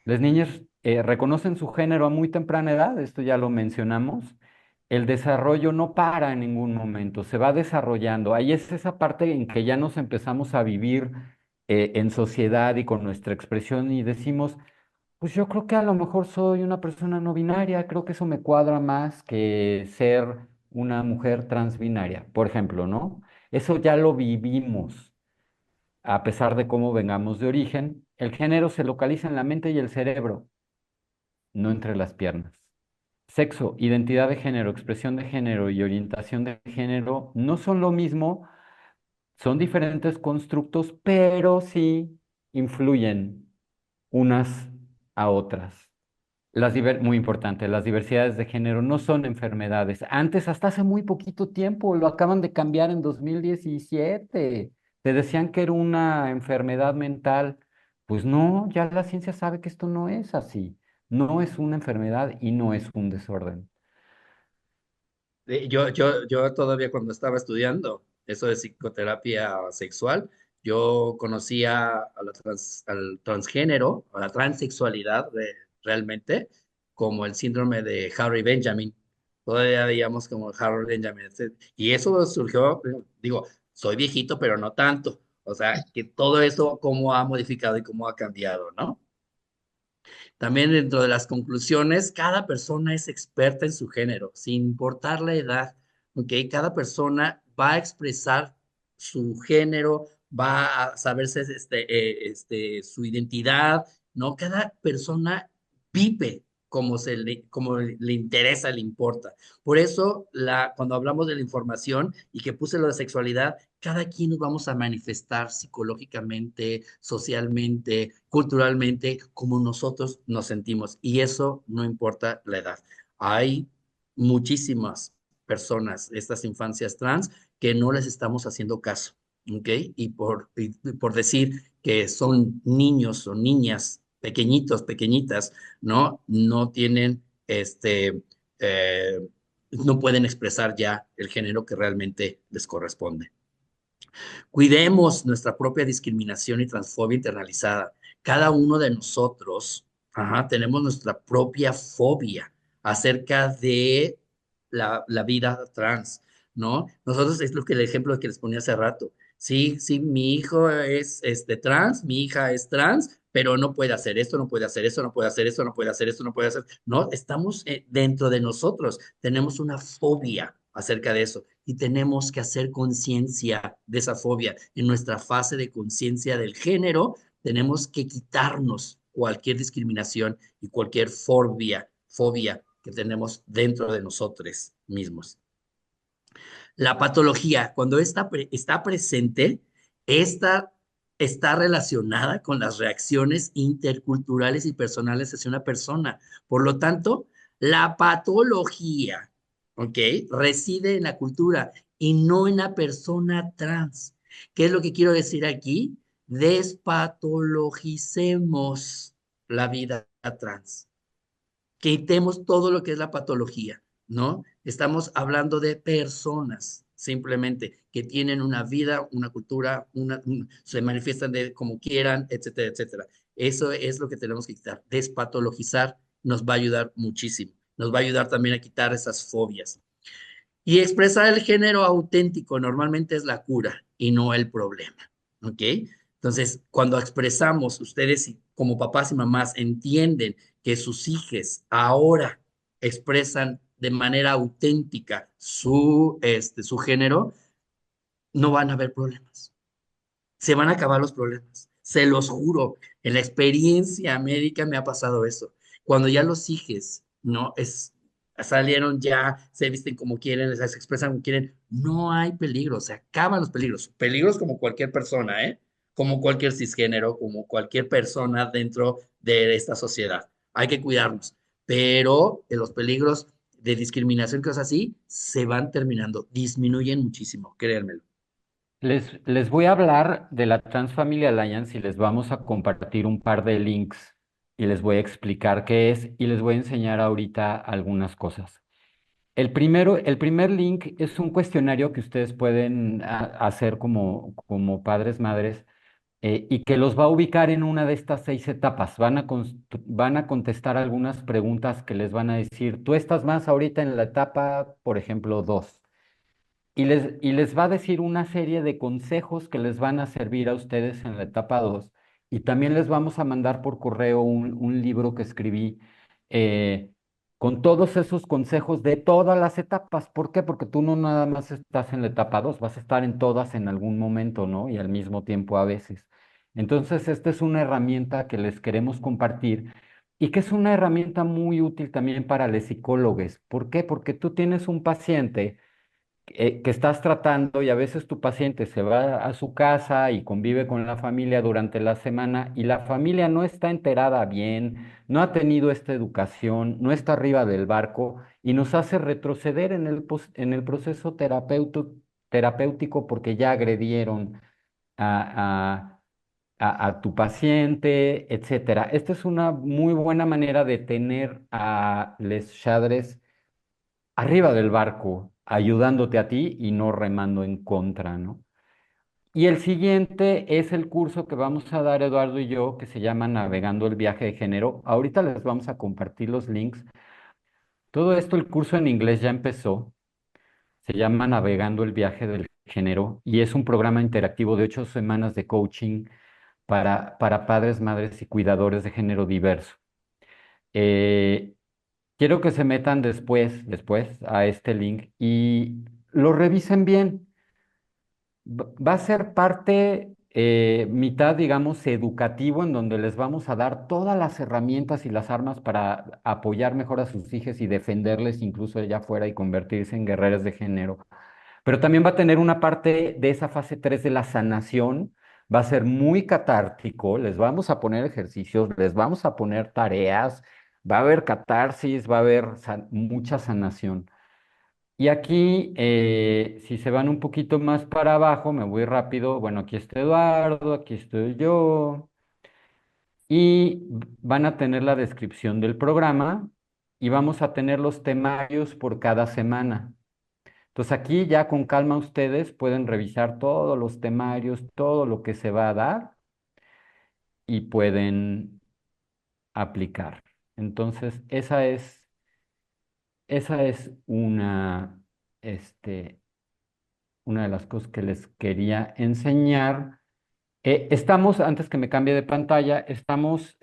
Las niñas reconocen su género a muy temprana edad, esto ya lo mencionamos. El desarrollo no para en ningún momento, se va desarrollando. Ahí es esa parte en que ya nos empezamos a vivir en sociedad y con nuestra expresión y decimos, pues yo creo que a lo mejor soy una persona no binaria, creo que eso me cuadra más que ser una mujer transbinaria, por ejemplo, ¿no? Eso ya lo vivimos a pesar de cómo vengamos de origen. El género se localiza en la mente y el cerebro, no entre las piernas. Sexo, identidad de género, expresión de género y orientación de género no son lo mismo, son diferentes constructos, pero sí influyen unas a otras. Muy importante, las diversidades de género no son enfermedades. Antes, hasta hace muy poquito tiempo, lo acaban de cambiar en 2017. Te decían que era una enfermedad mental. Pues no, ya la ciencia sabe que esto no es así. No es una enfermedad y no es un desorden. Yo todavía cuando estaba estudiando eso de psicoterapia sexual, yo conocía al transgénero, a la transexualidad realmente, como el síndrome de Harry Benjamin. Todavía veíamos como Harry Benjamin. Y eso surgió, digo, soy viejito, pero no tanto. O sea, que todo eso, cómo ha modificado y cómo ha cambiado, ¿no? También dentro de las conclusiones, cada persona es experta en su género, sin importar la edad, ¿ok? Cada persona va a expresar su género, va a saberse su identidad, ¿no? Cada persona vive como le interesa, le importa. Por eso, cuando hablamos de la información y que puse lo de sexualidad, cada quien nos vamos a manifestar psicológicamente, socialmente, culturalmente, como nosotros nos sentimos. Y eso no importa la edad. Hay muchísimas personas, estas infancias trans, que no les estamos haciendo caso, ¿ok? Y por decir que son niños o niñas pequeñitos, pequeñitas, ¿no? No tienen, eh, no pueden expresar ya el género que realmente les corresponde. Cuidemos nuestra propia discriminación y transfobia internalizada. Cada uno de nosotros, ajá, tenemos nuestra propia fobia acerca de la vida trans, ¿no? Nosotros es lo que el ejemplo que les ponía hace rato. Sí, sí, mi hijo es trans, mi hija es trans, pero no puede hacer esto, no puede hacer eso, no puede hacer esto, no puede hacer esto, no puede hacer. No, estamos dentro de nosotros, tenemos una fobia acerca de eso y tenemos que hacer conciencia de esa fobia. En nuestra fase de conciencia del género, tenemos que quitarnos cualquier discriminación y cualquier fobia que tenemos dentro de nosotros mismos. La patología, cuando está presente, esta está relacionada con las reacciones interculturales y personales hacia una persona. Por lo tanto, la patología, ¿ok? Reside en la cultura y no en la persona trans. ¿Qué es lo que quiero decir aquí? Despatologicemos la vida trans, quitemos todo lo que es la patología, ¿no? Estamos hablando de personas, simplemente, que tienen una vida, una cultura, se manifiestan de como quieran, etcétera, etcétera. Eso es lo que tenemos que quitar. Despatologizar nos va a ayudar muchísimo. Nos va a ayudar también a quitar esas fobias. Y expresar el género auténtico normalmente es la cura y no el problema, ¿ok? Entonces, cuando expresamos, ustedes como papás y mamás entienden que sus hijos ahora expresan de manera auténtica su género, no van a haber problemas. Se van a acabar los problemas. Se los juro. En la experiencia médica me ha pasado eso. Cuando ya los hijos, ¿no? Salieron ya, se visten como quieren, se expresan como quieren, no hay peligro, se acaban los peligros. Peligros como cualquier persona, ¿eh? Como cualquier cisgénero, como cualquier persona dentro de esta sociedad. Hay que cuidarnos. Pero los peligros de discriminación, cosas así, se van terminando, disminuyen muchísimo, créanmelo. Les voy a hablar de la Transfamily Alliance y les vamos a compartir un par de links y les voy a explicar qué es y les voy a enseñar ahorita algunas cosas. El primer link es un cuestionario que ustedes pueden hacer como padres, madres, y que los va a ubicar en una de estas 6 etapas. Van a contestar algunas preguntas que les van a decir, tú estás más ahorita en la etapa, por ejemplo, 2. Y les va a decir una serie de consejos que les van a servir a ustedes en la etapa 2. Y también les vamos a mandar por correo un libro que escribí eh, con todos esos consejos de todas las etapas. ¿Por qué? Porque tú no nada más estás en la etapa 2, vas a estar en todas en algún momento, ¿no? Y al mismo tiempo a veces. Entonces, esta es una herramienta que les queremos compartir y que es una herramienta muy útil también para los psicólogos. ¿Por qué? Porque tú tienes un paciente que estás tratando y a veces tu paciente se va a su casa y convive con la familia durante la semana y la familia no está enterada bien, no ha tenido esta educación, no está arriba del barco y nos hace retroceder en el proceso terapéutico porque ya agredieron a, a tu paciente, etcétera. Esta es una muy buena manera de tener a les Shadres arriba del barco, ayudándote a ti y no remando en contra, ¿no? Y el siguiente es el curso que vamos a dar Eduardo y yo, que se llama Navegando el viaje de género. Ahorita les vamos a compartir los links. Todo esto, el curso en inglés ya empezó. Se llama Navegando el viaje del género y es un programa interactivo de 8 semanas de coaching para padres, madres y cuidadores de género diverso. Eh, Quiero que se metan después a este link y lo revisen bien. Va a ser parte, mitad, digamos, educativo, en donde les vamos a dar todas las herramientas y las armas para apoyar mejor a sus hijos y defenderles incluso allá afuera y convertirse en guerreras de género. Pero también va a tener una parte de esa fase 3 de la sanación. Va a ser muy catártico. Les vamos a poner ejercicios, les vamos a poner tareas. Va a haber catarsis, va a haber mucha sanación. Y aquí, si se van un poquito más para abajo, me voy rápido. Bueno, aquí está Eduardo, aquí estoy yo. Y van a tener la descripción del programa y vamos a tener los temarios por cada semana. Entonces aquí ya con calma ustedes pueden revisar todos los temarios, todo lo que se va a dar y pueden aplicar. Entonces, esa es este, una de las cosas que les quería enseñar. Estamos, antes que me cambie de pantalla, estamos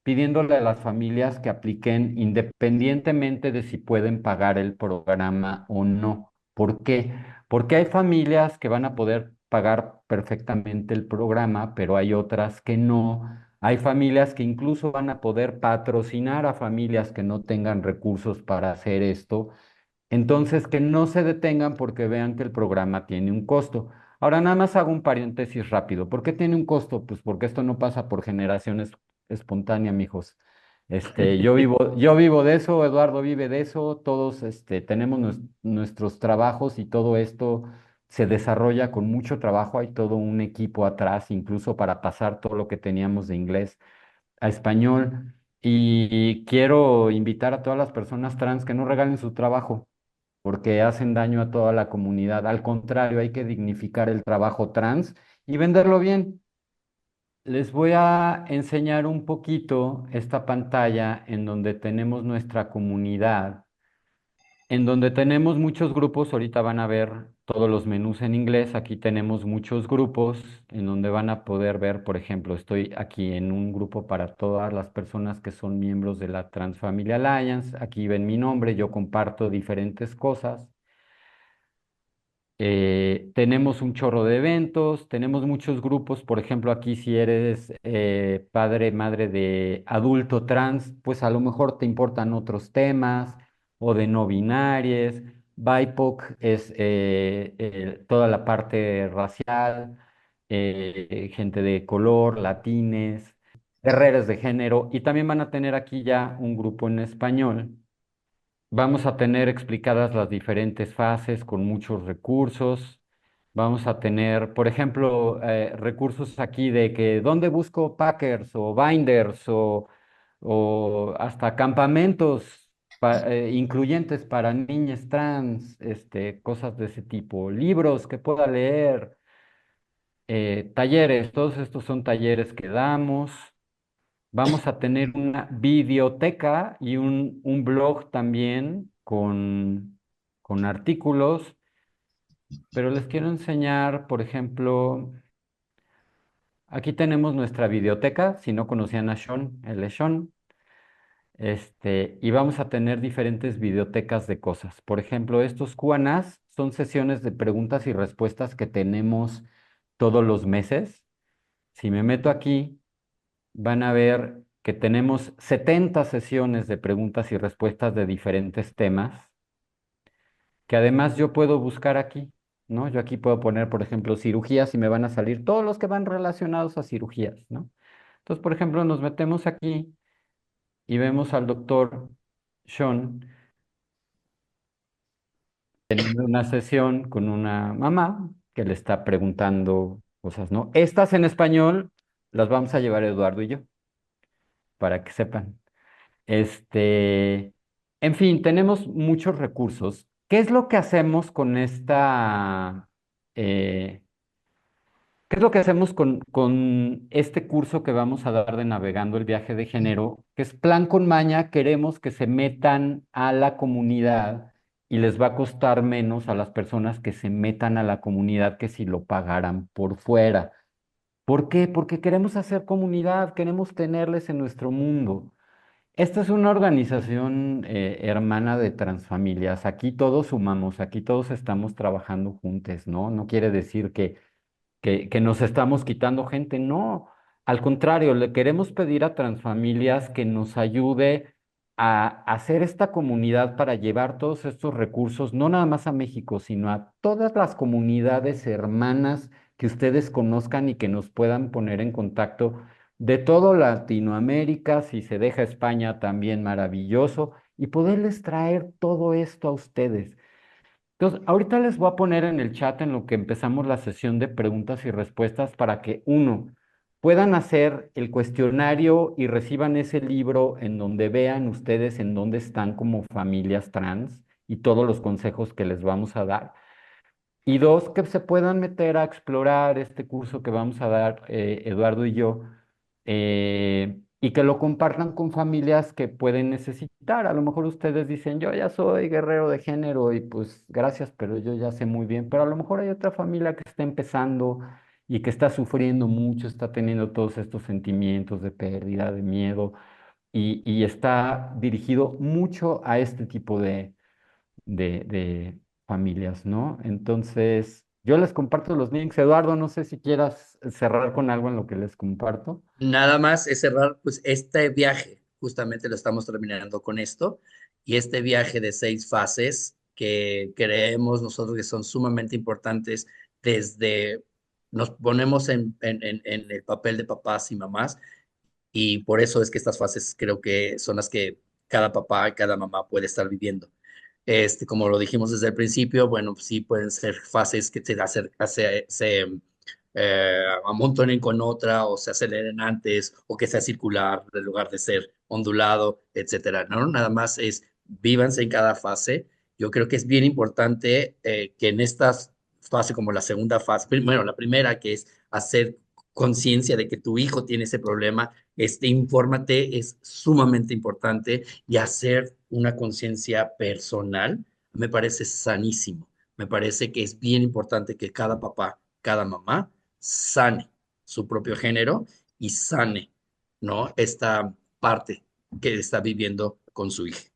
pidiéndole a las familias que apliquen independientemente de si pueden pagar el programa o no. ¿Por qué? Porque hay familias que van a poder pagar perfectamente el programa, pero hay otras que no. Hay familias que incluso van a poder patrocinar a familias que no tengan recursos para hacer esto. Entonces, que no se detengan porque vean que el programa tiene un costo. Ahora, nada más hago un paréntesis rápido. ¿Por qué tiene un costo? Pues porque esto no pasa por generación espontánea, mijos. Yo vivo de eso, Eduardo vive de eso, todos tenemos nuestros trabajos y todo esto se desarrolla con mucho trabajo. Hay todo un equipo atrás, incluso para pasar todo lo que teníamos de inglés a español. Y quiero invitar a todas las personas trans que no regalen su trabajo porque hacen daño a toda la comunidad. Al contrario, hay que dignificar el trabajo trans y venderlo bien. Les voy a enseñar un poquito esta pantalla en donde tenemos nuestra comunidad, en donde tenemos muchos grupos. Ahorita van a ver todos los menús en inglés. Aquí tenemos muchos grupos en donde van a poder ver, por ejemplo, estoy aquí en un grupo para todas las personas que son miembros de la Transfamily Alliance. Aquí ven mi nombre, yo comparto diferentes cosas. Tenemos un chorro de eventos, tenemos muchos grupos, por ejemplo, aquí si eres padre, madre de adulto trans, pues a lo mejor te importan otros temas, o de no binarias. BIPOC es toda la parte racial, gente de color, latines, guerreras de género, y también van a tener aquí ya un grupo en español. Vamos a tener explicadas las diferentes fases con muchos recursos. Vamos a tener, por ejemplo, recursos aquí de que dónde busco packers o binders o hasta campamentos incluyentes para niñas trans, cosas de ese tipo, libros que pueda leer, talleres, todos estos son talleres que damos. Vamos a tener una videoteca y un blog también con artículos, pero les quiero enseñar, por ejemplo, aquí tenemos nuestra videoteca, si no conocían a Sean, él es Sean, y vamos a tener diferentes videotecas de cosas. Por ejemplo, estos Cuanas son sesiones de preguntas y respuestas que tenemos todos los meses. Si me meto aquí, van a ver que tenemos 70 sesiones de preguntas y respuestas de diferentes temas, que además yo puedo buscar aquí, ¿no? Yo aquí puedo poner, por ejemplo, cirugías y me van a salir todos los que van relacionados a cirugías, ¿no? Entonces, por ejemplo, nos metemos aquí y vemos al doctor Sean teniendo una sesión con una mamá que le está preguntando cosas, ¿no? Estas en español las vamos a llevar Eduardo y yo, para que sepan. Este, en fin, tenemos muchos recursos. ¿Qué es lo que hacemos con eh, qué es lo que hacemos con este curso que vamos a dar de Navegando el Viaje de Género? Que es Plan con Maña, queremos que se metan a la comunidad y les va a costar menos a las personas que se metan a la comunidad que si lo pagaran por fuera. ¿Por qué? Porque queremos hacer comunidad, queremos tenerles en nuestro mundo. Esta es una organización hermana de Transfamilias. Aquí todos sumamos, aquí todos estamos trabajando juntos, ¿no? No quiere decir que nos estamos quitando gente, no. Al contrario, le queremos pedir a Transfamilias que nos ayude a hacer esta comunidad para llevar todos estos recursos, no nada más a México, sino a todas las comunidades hermanas que ustedes conozcan y que nos puedan poner en contacto de todo Latinoamérica, si se deja España también maravilloso, y poderles traer todo esto a ustedes. Entonces, ahorita les voy a poner en el chat en lo que empezamos la sesión de preguntas y respuestas para que, uno, puedan hacer el cuestionario y reciban ese libro en donde vean ustedes en dónde están como familias trans y todos los consejos que les vamos a dar. Y dos, que se puedan meter a explorar este curso que vamos a dar Eduardo y yo, y que lo compartan con familias que pueden necesitar. A lo mejor ustedes dicen, yo ya soy guerrero de género y pues gracias, pero yo ya sé muy bien. Pero a lo mejor hay otra familia que está empezando y que está sufriendo mucho, está teniendo todos estos sentimientos de pérdida, de miedo, y está dirigido mucho a este tipo de familias, ¿no? Entonces, yo les comparto los links. Eduardo, no sé si quieras cerrar con algo en lo que les comparto. Nada más es cerrar, pues este viaje, justamente lo estamos terminando con esto, y este viaje de 6 fases que creemos nosotros que son sumamente importantes desde, nos ponemos en el papel de papás y mamás, y por eso es que estas fases creo que son las que cada papá y cada mamá puede estar viviendo. Como lo dijimos desde el principio, bueno, pues sí pueden ser fases que se amontonen con otra o se aceleren antes o que sea circular en lugar de ser ondulado, etcétera, ¿no? Nada más es vívanse en cada fase. Yo creo que es bien importante que en estas fases, como la segunda fase, bueno, la primera que es hacer conciencia de que tu hijo tiene ese problema, infórmate, es sumamente importante y hacer una conciencia personal me parece sanísimo. Me parece que es bien importante que cada papá, cada mamá sane su propio género y sane, ¿no? Esta parte que está viviendo con su hija.